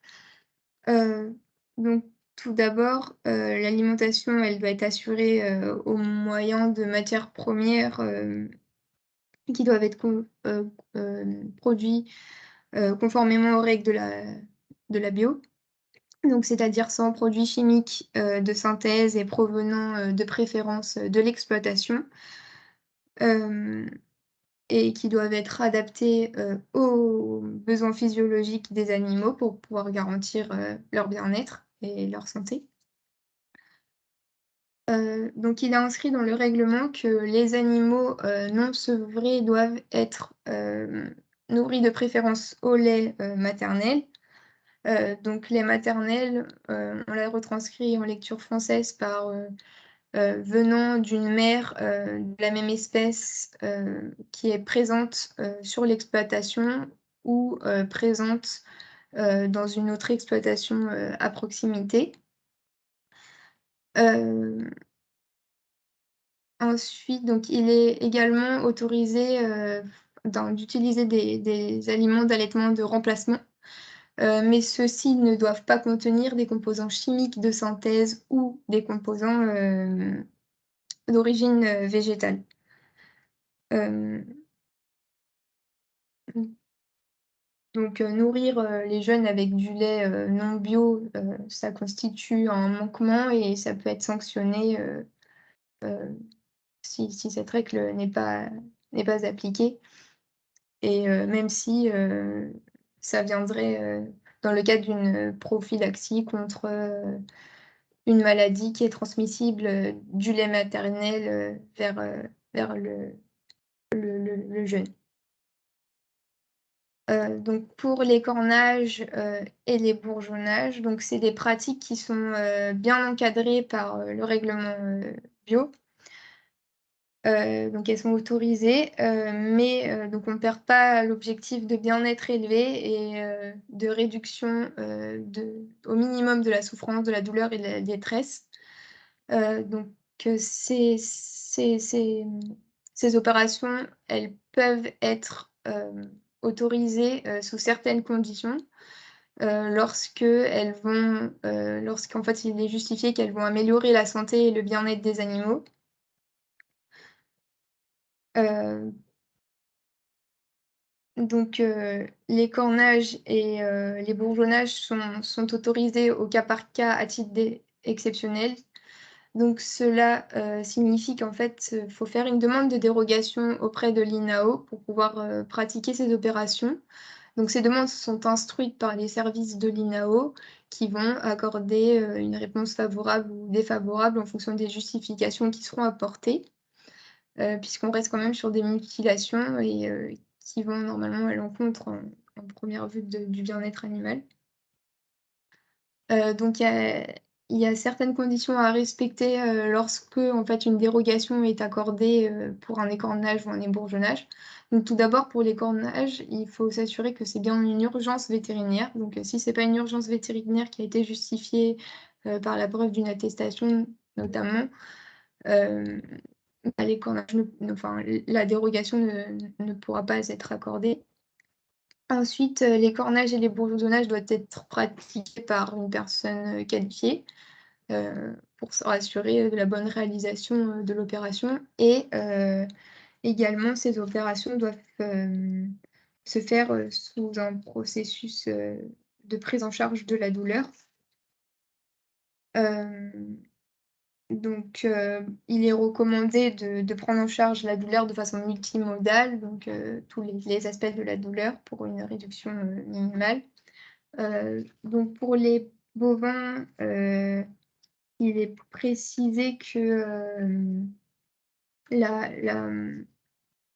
Donc tout d'abord, l'alimentation, elle doit être assurée au moyen de matières premières qui doivent être produits conformément aux règles de la bio. Donc c'est-à-dire sans produits chimiques de synthèse et provenant de préférence de l'exploitation. Et qui doivent être adaptés aux besoins physiologiques des animaux pour pouvoir garantir leur bien-être et leur santé. Donc il est inscrit dans le règlement que les animaux non sevrés doivent être nourris de préférence au lait maternel. Donc lait maternel, on l'a retranscrit en lecture française par venant d'une mère de la même espèce qui est présente sur l'exploitation ou présente dans une autre exploitation à proximité. Ensuite, donc, il est également autorisé d'utiliser des aliments d'allaitement de remplacement, mais ceux-ci ne doivent pas contenir des composants chimiques de synthèse ou des composants d'origine végétale. Donc nourrir les jeunes avec du lait non bio, ça constitue un manquement et ça peut être sanctionné si cette règle n'est pas appliquée. Et même si ça viendrait dans le cadre d'une prophylaxie contre une maladie qui est transmissible du lait maternel vers le jeune. Donc pour les cornages et les bourgeonnages, donc c'est des pratiques qui sont bien encadrées par le règlement bio. Donc elles sont autorisées, mais donc on ne perd pas l'objectif de bien-être élevé et de réduction au minimum de la souffrance, de la douleur et de la détresse. Donc ces opérations, elles peuvent être autorisées sous certaines conditions, lorsqu'en fait il est justifié qu'elles vont améliorer la santé et le bien-être des animaux. Heu, donc les cornages et les bourgeonnages sont autorisés au cas par cas à titre exceptionnel. Donc cela signifie qu'en fait, faut faire une demande de dérogation auprès de l'INAO pour pouvoir pratiquer ces opérations. Donc ces demandes sont instruites par les services de l'INAO qui vont accorder une réponse favorable ou défavorable en fonction des justifications qui seront apportées. Puisqu'on reste quand même sur des mutilations et qui vont normalement à l'encontre en première vue du bien-être animal. Donc il y a certaines conditions à respecter lorsque, en fait, une dérogation est accordée pour un écornage ou un ébourgeonnage. Donc tout d'abord, pour l'écornage, il faut s'assurer que c'est bien une urgence vétérinaire. Donc si c'est pas une urgence vétérinaire qui a été justifiée par la preuve d'une attestation notamment, hem l'écornage enfin, la dérogation ne pourra pas être accordée. Ensuite, les cornages et les bourgeonnages doivent être pratiqués par une personne qualifiée pour se rassurer de la bonne réalisation de l'opération. Et également, ces opérations doivent se faire sous un processus de prise en charge de la douleur. Euh, Donc, il est recommandé de prendre en charge la douleur de façon multimodale, donc tous les aspects de la douleur pour une réduction minimale. Donc pour les bovins, il est précisé que, la la,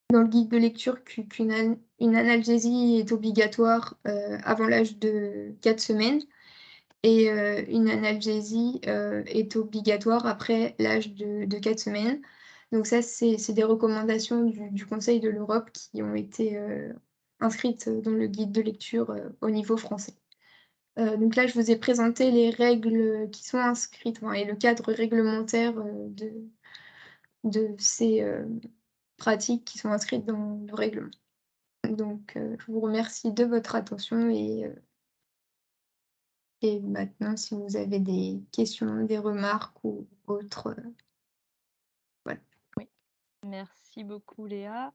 dans le guide de lecture une analgésie est obligatoire, avant l'âge de 4 semaines. Et une analgésie est obligatoire après l'âge de 4 semaines. Donc ça, c'est des recommandations du Conseil de l'Europe qui ont été inscrites dans le guide de lecture au niveau français. Donc là, je vous ai présenté les règles qui sont inscrites, enfin, et le cadre réglementaire de ces pratiques qui sont inscrites dans le règlement. Donc je vous remercie de votre attention et maintenant, si vous avez des questions, des remarques ou autres, voilà. Oui. Merci beaucoup Léa.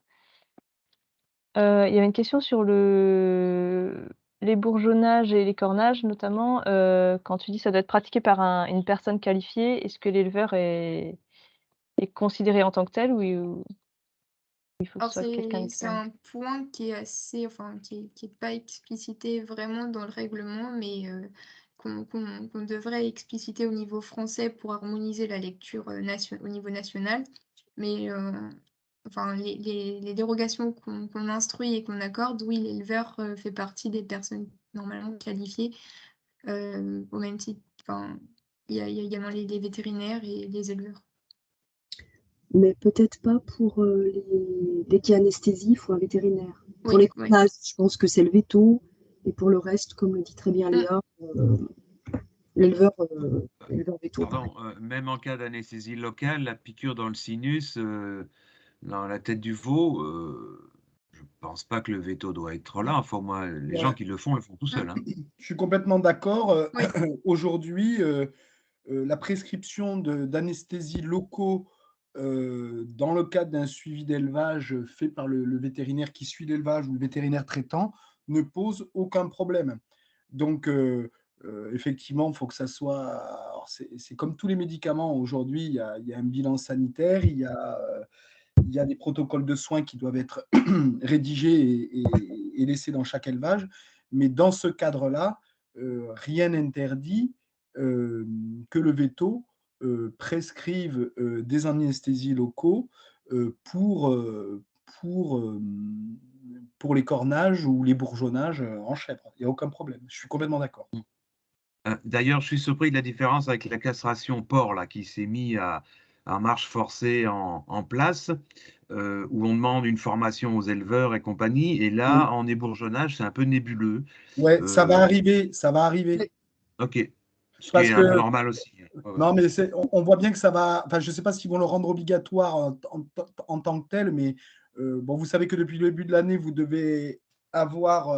Il y avait une question sur les bourgeonnages et les cornages notamment, quand tu dis ça doit être pratiqué par une personne qualifiée, est-ce que l'éleveur est considéré en tant que tel ou il faut que ce Alors soit quelqu'un c'est d'extérieur? un point qui est assez enfin qui est pas explicité vraiment dans le règlement, mais qu'on devrait expliciter au niveau français pour harmoniser la lecture, au niveau national. Mais enfin les dérogations qu'on instruit et qu'on accorde, oui, l'éleveur fait partie des personnes normalement qualifiées, au même titre enfin, il y a également les vétérinaires et les éleveurs. Mais peut-être pas pour dès qu'il y a anesthésie, il faut un vétérinaire. Pour Oui, les oui. cornages, je pense que c'est le veto. Et pour le reste, comme le dit très bien Léa, l'éleveur veto. Pardon, même en cas d'anesthésie locale, la piqûre dans le sinus, dans la tête du veau, je pense pas que le veto doit être là. Enfin, moi, les gens Ouais, qui le font tout seuls, hein. je suis complètement d'accord. Oui. Aujourd'hui, la prescription d'anesthésie locaux dans le cadre d'un suivi d'élevage fait par le vétérinaire qui suit l'élevage ou le vétérinaire traitant ne pose aucun problème. Donc, effectivement, il faut que ça soit. Alors, c'est comme tous les médicaments aujourd'hui, il y a un bilan sanitaire, il y a des protocoles de soins qui doivent être rédigés et laissés dans chaque élevage. Mais dans ce cadre-là, rien n'interdit que le veto prescrive des anesthésies locaux pour les cornages ou les bourgeonnages en chèvre. Il n'y a aucun problème. Je suis complètement d'accord. D'ailleurs, je suis surpris de la différence avec la castration porc là, qui s'est mis à marche forcée en place, où on demande une formation aux éleveurs et compagnie. Et là, en ébourgeonnage, c'est un peu nébuleux. Ouais, ça va arriver, ça va arriver. Ok. Ce qui Parce est que, un peu normal aussi. Ouais. non, mais on voit bien que ça va. Enfin, je ne sais pas s'ils vont le rendre obligatoire en tant que tel, mais bon, vous savez que depuis le début de l'année, vous devez avoir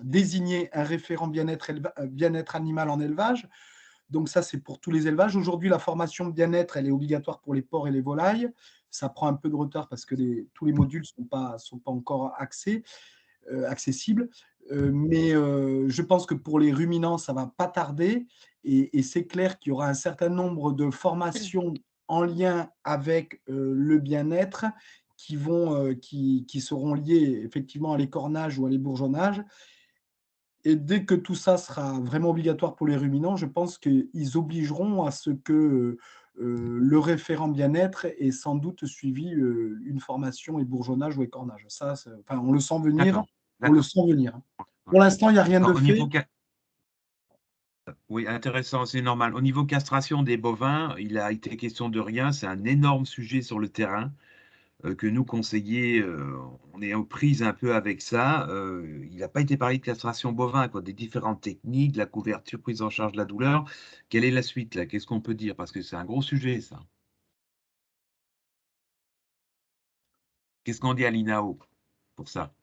désigné un référent bien-être animal en élevage. Donc ça, c'est pour tous les élevages. Aujourd'hui, la formation bien-être, elle est obligatoire pour les porcs et les volailles. Ça prend un peu de retard parce que tous les modules ne sont pas encore accessibles. Mais je pense que pour les ruminants, ça ne va pas tarder. Et c'est clair qu'il y aura un certain nombre de formations en lien avec le bien-être qui seront liées effectivement à l'écornage ou à l'ébourgeonnage. Et dès que tout ça sera vraiment obligatoire pour les ruminants, je pense qu'ils obligeront à ce que le référent bien-être ait sans doute suivi une formation ébourgeonnage ou écornage. Ça, enfin, on le sent venir. D'accord. On le sent venir. Pour l'instant, il n'y a rien de fait. Oui, intéressant, c'est normal. Au niveau castration des bovins, il a été question de rien. C'est un énorme sujet sur le terrain que nous, conseillers, on est aux prises un peu avec ça. Il n'a pas été parlé de castration bovin, quoi, des différentes techniques, la couverture, prise en charge de la douleur. Quelle est la suite là? Qu'est-ce qu'on peut dire? Parce que c'est un gros sujet, ça. Qu'est-ce qu'on dit à l'INAO pour ça?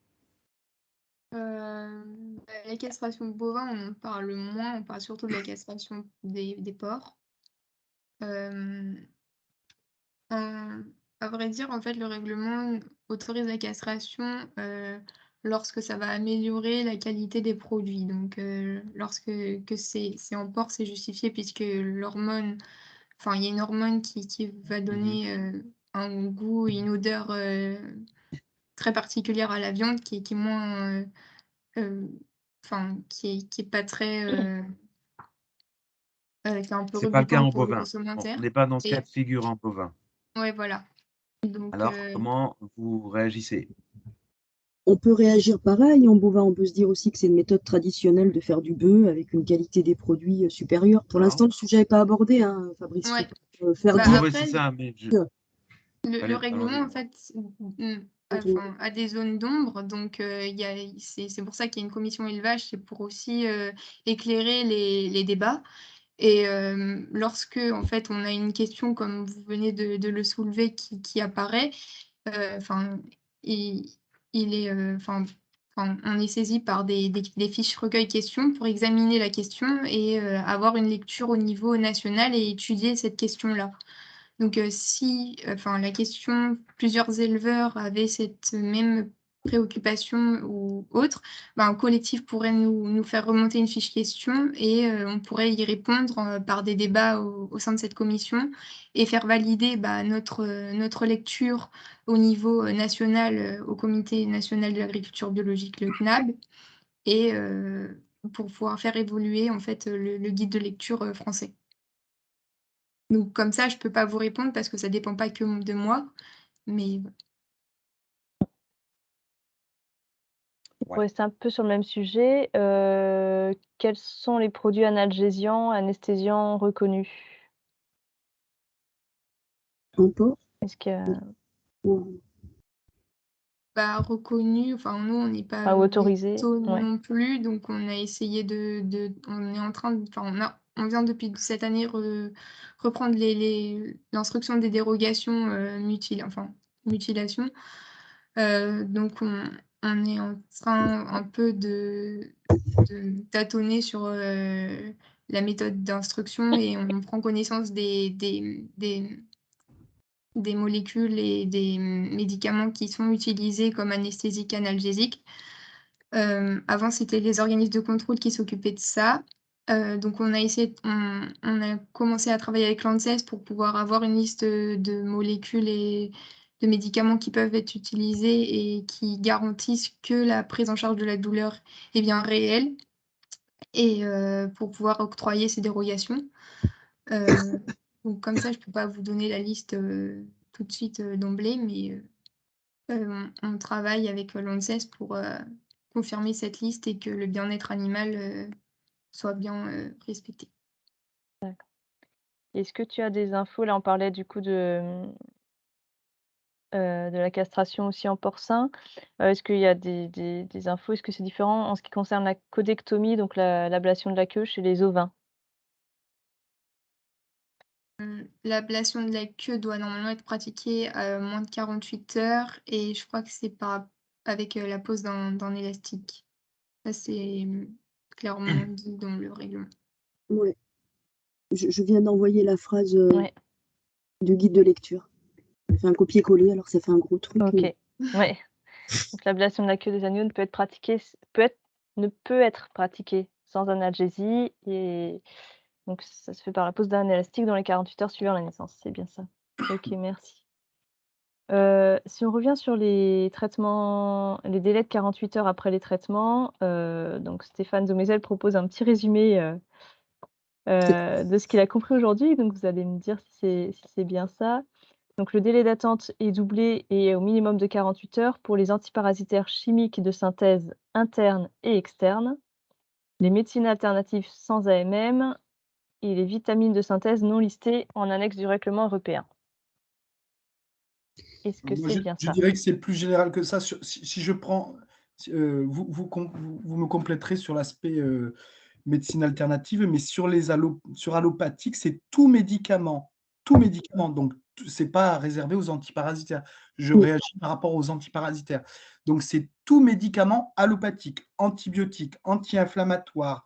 La castration bovin, on en parle moins, on parle surtout de la castration des porcs. À vrai dire, en fait, le règlement autorise la castration lorsque ça va améliorer la qualité des produits. Donc, lorsque c'est en porc, c'est justifié puisque l'hormone, enfin, il y a une hormone qui va donner un goût et une odeur très particulière à la viande qui est moins, enfin, qui est pas très, qui est un peu C'est pas le cas rebutant en pour le bovin. consommateur. On n'est pas dans ce cas Et de figure en bovin. ouais, voilà. Donc, Alors, comment vous réagissez? On peut réagir pareil en bovin. On peut se dire aussi que c'est une méthode traditionnelle de faire du bœuf avec une qualité des produits supérieure. Pour l'instant, le sujet n'est pas abordé, hein, Fabrice. ouais. Faire Bah, dire. Ouais, après, c'est ça, mais le règlement, en fait, a des zones d'ombre. Donc, c'est pour ça qu'il y a une commission élevage, c'est pour aussi éclairer les débats. Et lorsque, en fait, on a une question, comme vous venez de le soulever, qui apparaît, enfin, il est, on est saisi par des fiches recueil questions pour examiner la question et avoir une lecture au niveau national et étudier cette question-là. Donc, si, la question, plusieurs éleveurs avaient cette même préoccupation ou autre, un collectif pourrait nous faire remonter une fiche question et on pourrait y répondre par des débats au sein de cette commission et faire valider notre lecture au niveau national, au Comité national de l'agriculture biologique, le CNAB, et pour pouvoir faire évoluer en fait le guide de lecture français. Donc comme ça, je peux pas vous répondre parce que ça dépend pas que de moi, mais Pour rester un peu sur le même sujet, quels sont les produits analgésiants, anesthésiants reconnus? En porc. Est-ce qu'il y a reconnu, nous on n'est pas autorisé? veto Ouais. non plus, donc on a essayé on est en train de on vient depuis cette année reprendre l'instruction des dérogations, mutilation. Donc on est en train un peu de tâtonner sur, la méthode d'instruction et on prend connaissance des molécules et des médicaments qui sont utilisés comme anesthésiques, analgésiques. Avant, c'était les organismes de contrôle qui s'occupaient de ça. Donc on a commencé à travailler avec l'ANSES pour pouvoir avoir une liste de molécules et de médicaments qui peuvent être utilisés et qui garantissent que la prise en charge de la douleur est bien réelle et pour pouvoir octroyer ces dérogations. Donc comme ça, je peux pas vous donner la liste tout de suite d'emblée, mais on travaille avec l'ANSES pour confirmer cette liste et que le bien-être animal soit bien respecté. D'accord. Est-ce que tu as des infos? Là, on parlait du coup de la castration aussi en porcin. Est-ce qu'il y a des infos? Est-ce que c'est différent en ce qui concerne la caudectomie, donc l'ablation de la queue chez les ovins? L'ablation de la queue doit normalement être pratiquée à moins de 48 heures et je crois que c'est avec la pose d'un élastique. Ça, c'est clairement dit dans le règlement. Ouais. Je viens d'envoyer la phrase Ouais, du guide de lecture. J'ai fait un copier-coller, alors ça fait un gros truc. OK. Ouais. Donc l'ablation de la queue des agneaux ne peut être pratiquée sans analgésie et donc ça se fait par la pose d'un élastique dans les 48 heures suivant la naissance, c'est bien ça? OK, merci. Si on revient sur les traitements, les délais de 48 heures après les traitements, donc Stéphane Domézel propose un petit résumé, de ce qu'il a compris aujourd'hui, donc vous allez me dire si c'est bien ça. Donc le délai d'attente est doublé et est au minimum de 48 heures pour les antiparasitaires chimiques de synthèse internes et externes, les médecines alternatives sans AMM et les vitamines de synthèse non listées en annexe du règlement européen. Est-ce que Moi, c'est bien je ça? dirais que c'est plus général que ça. Si je prends, vous me compléterez sur l'aspect médecine alternative, mais sur allopathique, c'est tout médicament. Donc, c'est pas réservé aux antiparasitaires. Je Oui. réagis par rapport aux antiparasitaires. Donc, c'est tout médicament allopathique, antibiotique, anti-inflammatoire,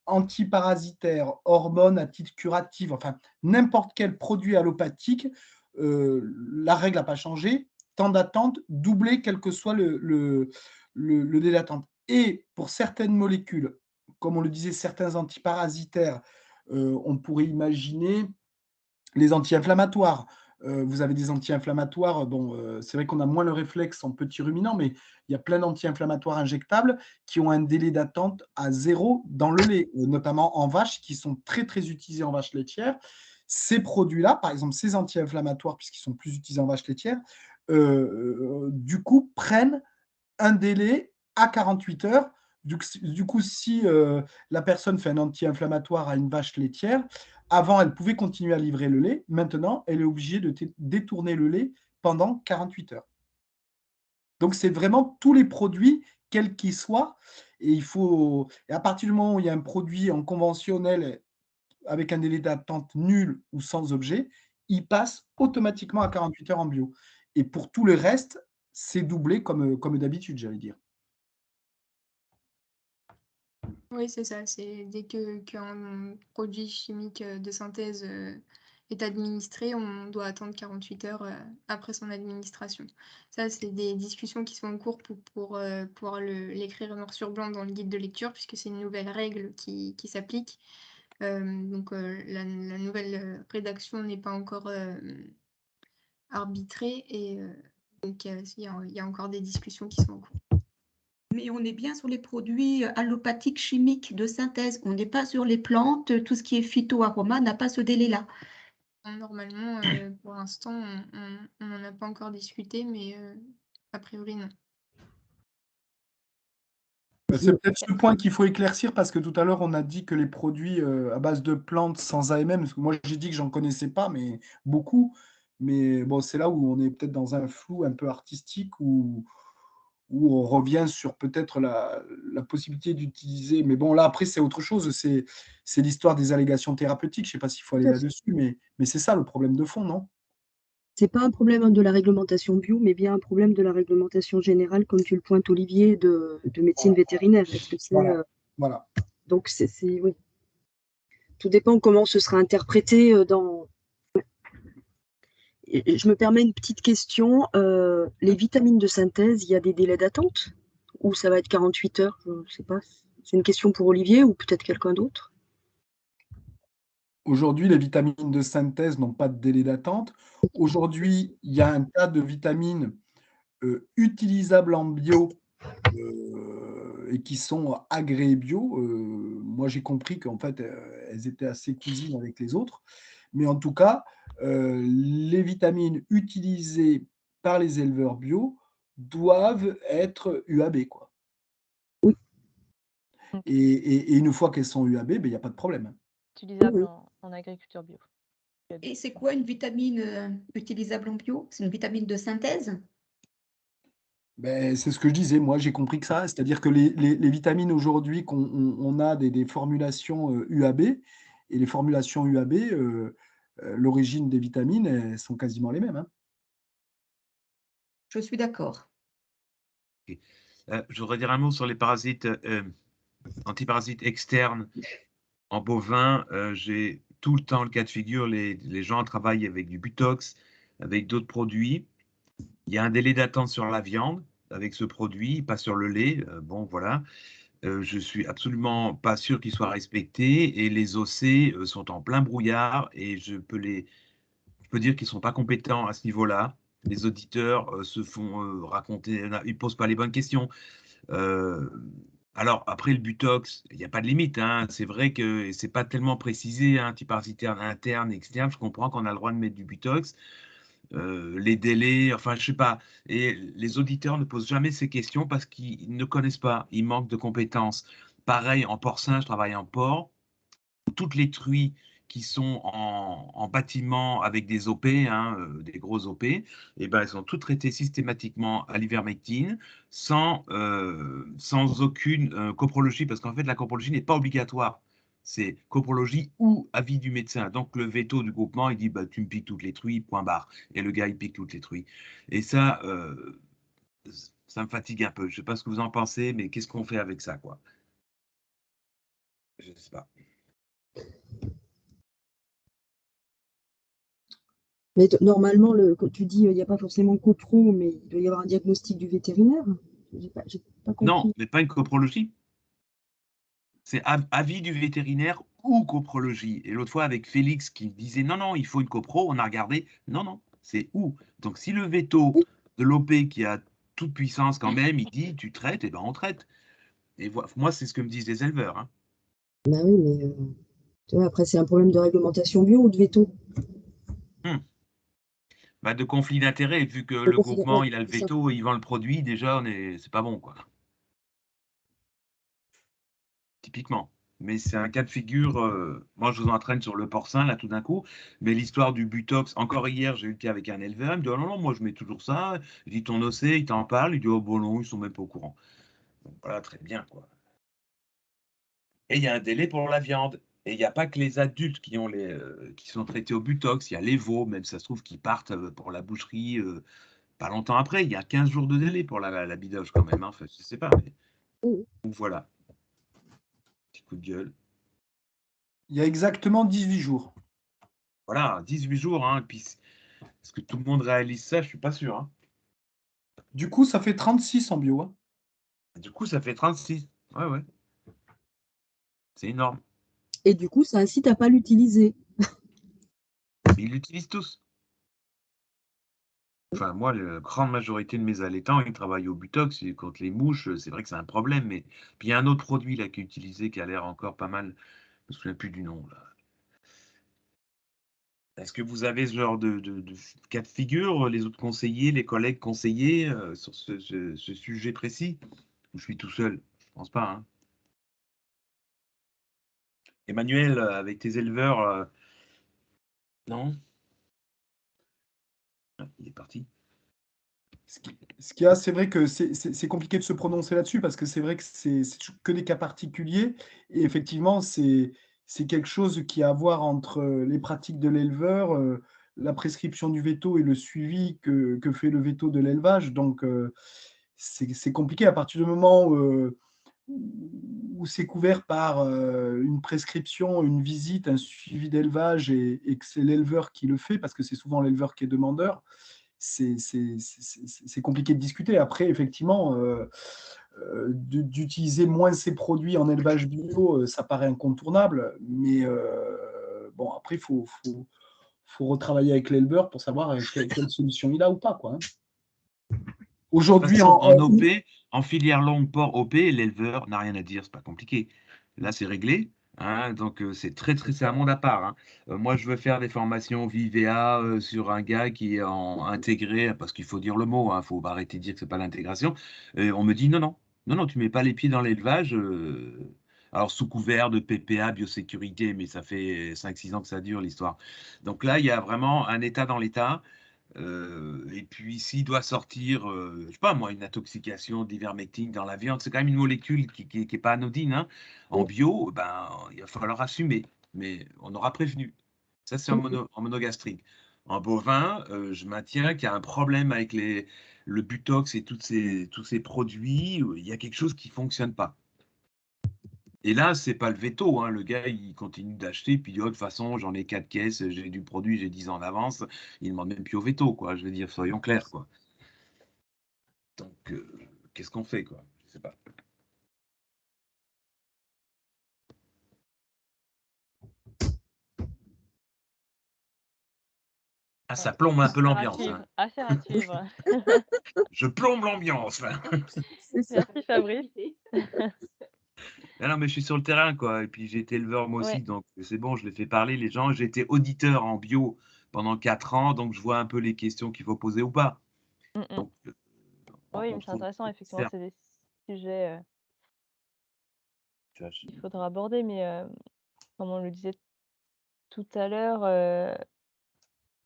antiparasitaire, hormones à titre curatif, enfin, n'importe quel produit allopathique, la règle n'a pas changé. Temps d'attente doublé, quel que soit le délai d'attente. Et pour certaines molécules, comme on le disait, certains antiparasitaires, on pourrait imaginer les anti-inflammatoires. Vous avez des anti-inflammatoires, bon, c'est vrai qu'on a moins le réflexe en petits ruminants, mais il y a plein d'anti-inflammatoires injectables qui ont un délai d'attente à 0 dans le lait, notamment en vache, qui sont très, très utilisés en vache laitière. Ces produits-là, par exemple, ces anti-inflammatoires, puisqu'ils sont plus utilisés en vache laitière, du coup, prennent un délai à 48 heures. Du coup, si la personne fait un anti-inflammatoire à une vache laitière, avant, elle pouvait continuer à livrer le lait. Maintenant, elle est obligée de détourner le lait pendant 48 heures. Donc, c'est vraiment tous les produits, quels qu'ils soient. Et à partir du moment où il y a un produit en conventionnel avec un délai d'attente nul ou sans objet, il passe automatiquement à 48 heures en bio. Et pour tout le reste, c'est doublé comme d'habitude, j'allais dire. Oui, c'est ça. C'est dès qu'un produit chimique de synthèse est administré, on doit attendre 48 heures après son administration. Ça, c'est des discussions qui sont en cours pour pouvoir l'écrire noir sur blanc dans le guide de lecture, puisque c'est une nouvelle règle qui s'applique. Donc, la nouvelle rédaction n'est pas encore arbitrée et donc il y a encore des discussions qui sont en cours. Mais on est bien sur les produits allopathiques chimiques de synthèse. On n'est pas sur les plantes. Tout ce qui est phytoaroma n'a pas ce délai-là. Normalement, pour l'instant, on n'en a pas encore discuté, mais a priori, non. C'est peut-être ce point qu'il faut éclaircir parce que tout à l'heure, on a dit que les produits à base de plantes sans AMM, parce que moi j'ai dit que j'en connaissais pas, mais beaucoup. Mais bon, c'est là où on est peut-être dans un flou un peu artistique où on revient sur peut-être la possibilité d'utiliser. Mais bon, là après, c'est autre chose. C'est l'histoire des allégations thérapeutiques. Je ne sais pas s'il faut aller là-dessus, mais c'est ça le problème de fond, non? C'est pas un problème de la réglementation bio, mais bien un problème de la réglementation générale, comme tu le pointes, Olivier, de médecine vétérinaire. Est-ce que c'est, Voilà. Donc, oui. Tout dépend comment ce sera interprété dans. Je me permets une petite question. Les vitamines de synthèse, il y a des délais d'attente? Ou ça va être 48 heures? Je ne sais pas. C'est une question pour Olivier ou peut-être quelqu'un d'autre? Aujourd'hui, les vitamines de synthèse n'ont pas de délai d'attente. Aujourd'hui, il y a un tas de vitamines utilisables en bio et qui sont agréées bio. Moi, j'ai compris qu'en fait, elles étaient assez cousines avec les autres. Mais en tout cas, les vitamines utilisées par les éleveurs bio doivent être UAB, quoi. Oui. Et une fois qu'elles sont UAB, ben, il n'y a pas de problème. Utilisable Oui. en agriculture bio. Et c'est quoi une vitamine utilisable en bio? C'est une vitamine de synthèse? Ben, c'est ce que je disais, moi j'ai compris que ça, c'est-à-dire que les vitamines aujourd'hui qu'on a des formulations UAB, et les formulations UAB, l'origine des vitamines, elles sont quasiment les mêmes, hein. Je suis d'accord. Je voudrais dire un mot sur les parasites, antiparasites externes en bovin. J'ai tout le temps le cas de figure, les gens travaillent avec du Butox, avec d'autres produits. Il y a un délai d'attente sur la viande avec ce produit, pas sur le lait. Bon, voilà. Je suis absolument pas sûr qu'il soit respecté et les OC sont en plein brouillard et je peux dire qu'ils sont pas compétents à ce niveau-là. Les auditeurs se font raconter, ils posent pas les bonnes questions. Alors après le Butox, il n'y a pas de limite, hein. C'est vrai que c'est pas tellement précisé, hein, antiparasitaire interne, externe. Je comprends qu'on a le droit de mettre du Butox. Les délais, enfin, je sais pas. Et les auditeurs ne posent jamais ces questions parce qu'ils ne connaissent pas. Ils manquent de compétences. Pareil, en porcin, je travaille en porc. Toutes les truies qui sont en bâtiment avec des OP, hein, des gros OP, eh ben, elles sont toutes traitées systématiquement à l'ivermectine sans aucune coprologie, parce qu'en fait, la coprologie n'est pas obligatoire. C'est coprologie ou avis du médecin. Donc, le veto du groupement, il dit bah, tu me piques toutes les truies, point barre. Et le gars, il pique toutes les truies. Et ça me fatigue un peu. Je ne sais pas ce que vous en pensez, mais qu'est-ce qu'on fait avec ça, quoi? Je ne sais pas. Mais normalement, quand tu dis il n'y a pas forcément copro, mais il doit y avoir un diagnostic du vétérinaire. J'ai pas compris. Non, mais pas une coprologie. C'est avis du vétérinaire ou coprologie. Et l'autre fois, avec Félix qui disait non, non, il faut une copro, on a regardé, non, non, c'est ou. Donc si le veto de l'OP qui a toute puissance quand même, il dit tu traites, et ben on traite. Et moi, c'est ce que me disent les éleveurs, hein. Ben oui, mais tu vois, après, c'est un problème de réglementation bio ou de veto. Bah, de conflit d'intérêts, vu que le groupement, il a le veto et il vend le produit, déjà, c'est pas bon, quoi. Typiquement. Mais c'est un cas de figure. Moi, je vous entraîne sur le porcin, là, tout d'un coup. Mais l'histoire du Butox, encore hier, j'ai eu le cas avec un éleveur. Il me dit, oh non, non, moi, je mets toujours ça. Je dis, ton OC, il t'en parle. Il dit, oh, bon, non, ils sont même pas au courant. Donc, voilà, très bien, quoi. Et il y a un délai pour la viande. Et il n'y a pas que les adultes qui sont traités au Butox. Il y a les veaux, même ça se trouve, qui partent pour la boucherie pas longtemps après. Il y a 15 jours de délai pour la bidoche, quand même, hein. Enfin, je sais pas. Mais... Donc, voilà. Petit coup de gueule. Il y a exactement 18 jours. Voilà, 18 jours, hein, puis est-ce que tout le monde réalise ça? Je suis pas sûr, hein. Du coup, ça fait 36 en bio, hein. Du coup, ça fait 36. Ouais, ouais. C'est énorme. Et du coup, ça incite à pas l'utiliser. Mais ils l'utilisent tous. Enfin, moi, la grande majorité de mes allaitants, ils travaillent au Butox. Et contre les mouches, c'est vrai que c'est un problème. Mais puis il y a un autre produit là qui est utilisé qui a l'air encore pas mal. Je me souviens plus du nom là. Est-ce que vous avez ce genre de cas de figure, les autres conseillers, les collègues conseillers sur ce sujet précis? Ou je suis tout seul? Je pense pas, hein. Emmanuel, avec tes éleveurs, non? Ah, il est parti. Ce qu'il y a, c'est vrai que c'est compliqué de se prononcer là-dessus parce que c'est vrai que c'est que des cas particuliers. Et effectivement, c'est quelque chose qui a à voir entre les pratiques de l'éleveur, la prescription du veto et le suivi que fait le veto de l'élevage. Donc, c'est compliqué à partir du moment où c'est couvert par une prescription, une visite, un suivi d'élevage et que c'est l'éleveur qui le fait, parce que c'est souvent l'éleveur qui est demandeur. C'est compliqué de discuter. Après, effectivement, d'utiliser moins ces produits en élevage bio, ça paraît incontournable, mais bon, après, il faut retravailler avec l'éleveur pour savoir quelle solution il a ou pas, quoi. Hein. De toute Aujourd'hui, façon, en OP, en filière longue porc OP, l'éleveur n'a rien à dire, c'est pas compliqué. Là, c'est réglé. Hein, donc, c'est c'est un monde à part. Hein. Moi, je veux faire des formations VIVA sur un gars qui est intégré, parce qu'il faut dire le mot, il faut arrêter de dire que c'est pas l'intégration. Et on me dit non, non, non, non, tu mets pas les pieds dans l'élevage. Alors, sous couvert de PPA, biosécurité, mais ça fait 5-6 ans que ça dure l'histoire. Donc là, il y a vraiment un état dans l'état. Et puis, s'il doit sortir, je sais pas moi, une intoxication d'ivermectine dans la viande, c'est quand même une molécule qui est pas anodine. Hein. En bio, ben, il va falloir assumer, mais on aura prévenu. Ça, c'est en monogastrique. En bovin, je maintiens qu'il y a un problème avec le butox et tous ces produits. Il y a quelque chose qui fonctionne pas. Et là, c'est pas le veto. Hein. Le gars, il continue d'acheter, puis de toute façon, j'en ai 4 caisses, j'ai du produit, j'ai 10 ans d'avance. Il ne demande même plus au veto, quoi. Je veux dire, soyons clairs, quoi. Donc, qu'est-ce qu'on fait, quoi? Je sais pas. Ah, ça plombe un peu l'ambiance. Hein. Affaire à suivre. Je plombe l'ambiance. Merci Fabrice. Non, mais je suis sur le terrain, quoi. Et puis j'ai été éleveur moi aussi, Ouais. donc c'est bon, je les fais parler les gens. J'ai été auditeur en bio pendant 4 ans, donc je vois un peu les questions qu'il faut poser ou pas. Donc, Oui, mais c'est intéressant, effectivement, c'est des sujets qu'il faudra aborder, mais comme on le disait tout à l'heure,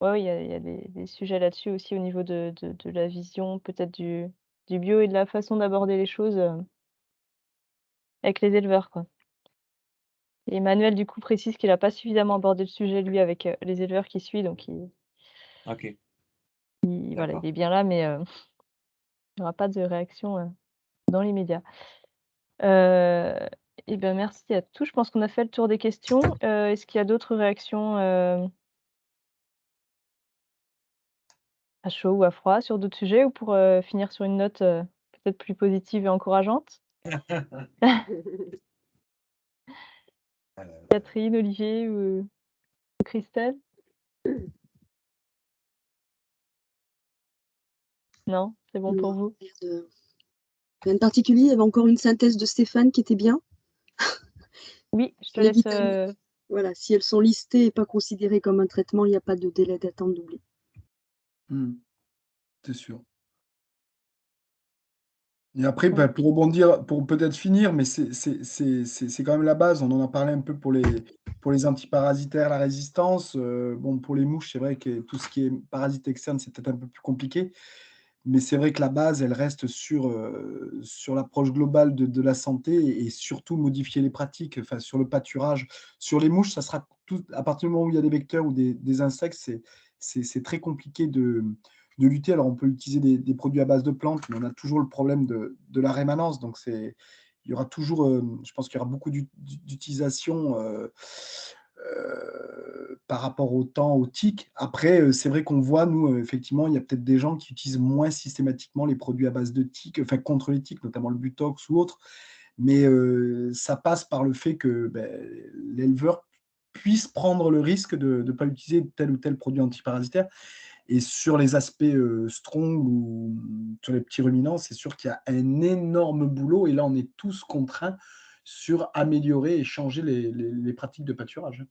ouais, il y a des sujets là-dessus aussi au niveau de la vision peut-être du bio et de la façon d'aborder les choses avec les éleveurs, quoi. Et Emmanuel, du coup, précise qu'il n'a pas suffisamment abordé le sujet, lui, avec les éleveurs qui suivent, donc ok. voilà, il est bien là, mais il n'y aura pas de réaction dans les médias. Et ben merci à tous. Je pense qu'on a fait le tour des questions. Est-ce qu'il y a d'autres réactions à chaud ou à froid sur d'autres sujets ou pour finir sur une note peut-être plus positive et encourageante? Catherine, Olivier ou Christelle? Non, c'est bon pour vous? Rien de particulier, il y avait encore une synthèse de Stéphane qui était bien. Oui, je te Les laisse. vitamines. Voilà, si elles sont listées et pas considérées comme un traitement, il n'y a pas de délai d'attente doublé. C'est sûr. Et après, pour rebondir, pour peut-être finir, mais c'est quand même la base. On en a parlé un peu pour les antiparasitaires, la résistance. Bon, pour les mouches, c'est vrai que tout ce qui est parasites externes, c'est peut-être un peu plus compliqué. Mais c'est vrai que la base, elle reste sur l'approche globale de la santé et surtout modifier les pratiques, enfin, sur le pâturage. Sur les mouches, ça sera tout, à partir du moment où il y a des vecteurs ou des insectes, c'est très compliqué de lutter. Alors, on peut utiliser des produits à base de plantes, mais on a toujours le problème de la rémanence. Donc, il y aura toujours, je pense qu'il y aura beaucoup d'utilisation par rapport au temps, aux tiques. Après, c'est vrai qu'on voit, nous, effectivement, il y a peut-être des gens qui utilisent moins systématiquement les produits à base de tiques, enfin contre les tiques, notamment le butox ou autre. Mais ça passe par le fait que l'éleveur puisse prendre le risque de ne pas utiliser tel ou tel produit antiparasitaire. Et sur les aspects strong ou sur les petits ruminants, c'est sûr qu'il y a un énorme boulot. Et là, on est tous contraints sur améliorer et changer les pratiques de pâturage.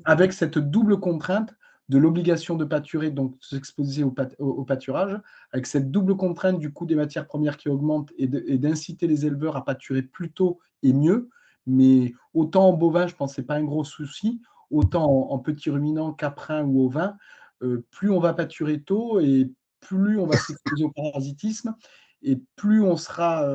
Avec cette double contrainte de l'obligation de pâturer, donc de s'exposer au pâturage, avec cette double contrainte du coût des matières premières qui augmente et d'inciter les éleveurs à pâturer plus tôt et mieux. Mais autant en bovin, je pense que ce n'est pas un gros souci, autant en petits ruminants, caprins ou ovins, plus on va pâturer tôt et plus on va s'exposer au parasitisme et plus on sera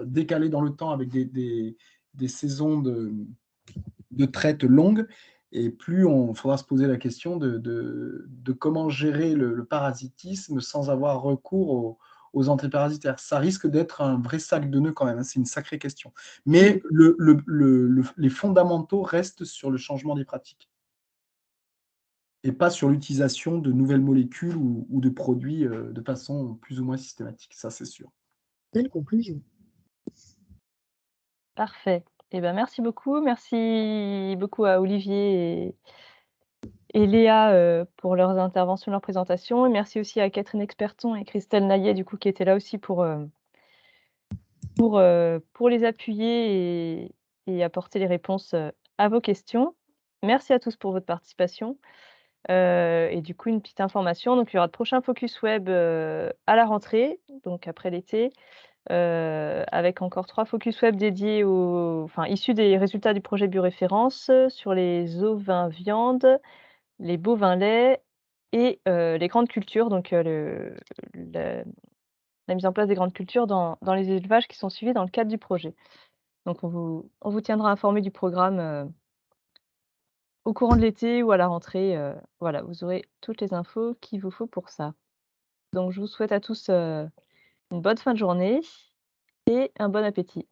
décalé dans le temps avec des saisons de traite longues et plus on faudra se poser la question de comment gérer le parasitisme sans avoir recours aux antiparasitaires. Ça risque d'être un vrai sac de nœuds quand même, hein, c'est une sacrée question. Mais les fondamentaux restent sur le changement des pratiques et pas sur l'utilisation de nouvelles molécules ou de produits de façon plus ou moins systématique, ça c'est sûr. Belle conclusion. Parfait. Eh ben, merci beaucoup. Merci beaucoup à Olivier et Léa, pour leurs interventions, leurs présentations, et merci aussi à Catherine Experton et Christelle Naillet, du coup, qui étaient là aussi pour les appuyer et apporter les réponses, à vos questions. Merci à tous pour votre participation, et du coup, une petite information, donc il y aura de prochains focus web, à la rentrée, donc après l'été, avec encore 3 focus web dédiés issus des résultats du projet bioréférence, sur les ovins viande, les bovins laits et les grandes cultures, donc le la mise en place des grandes cultures dans les élevages qui sont suivis dans le cadre du projet. Donc on vous tiendra informé du programme, au courant de l'été ou à la rentrée, voilà, vous aurez toutes les infos qu'il vous faut pour ça. Donc je vous souhaite à tous, une bonne fin de journée et un bon appétit.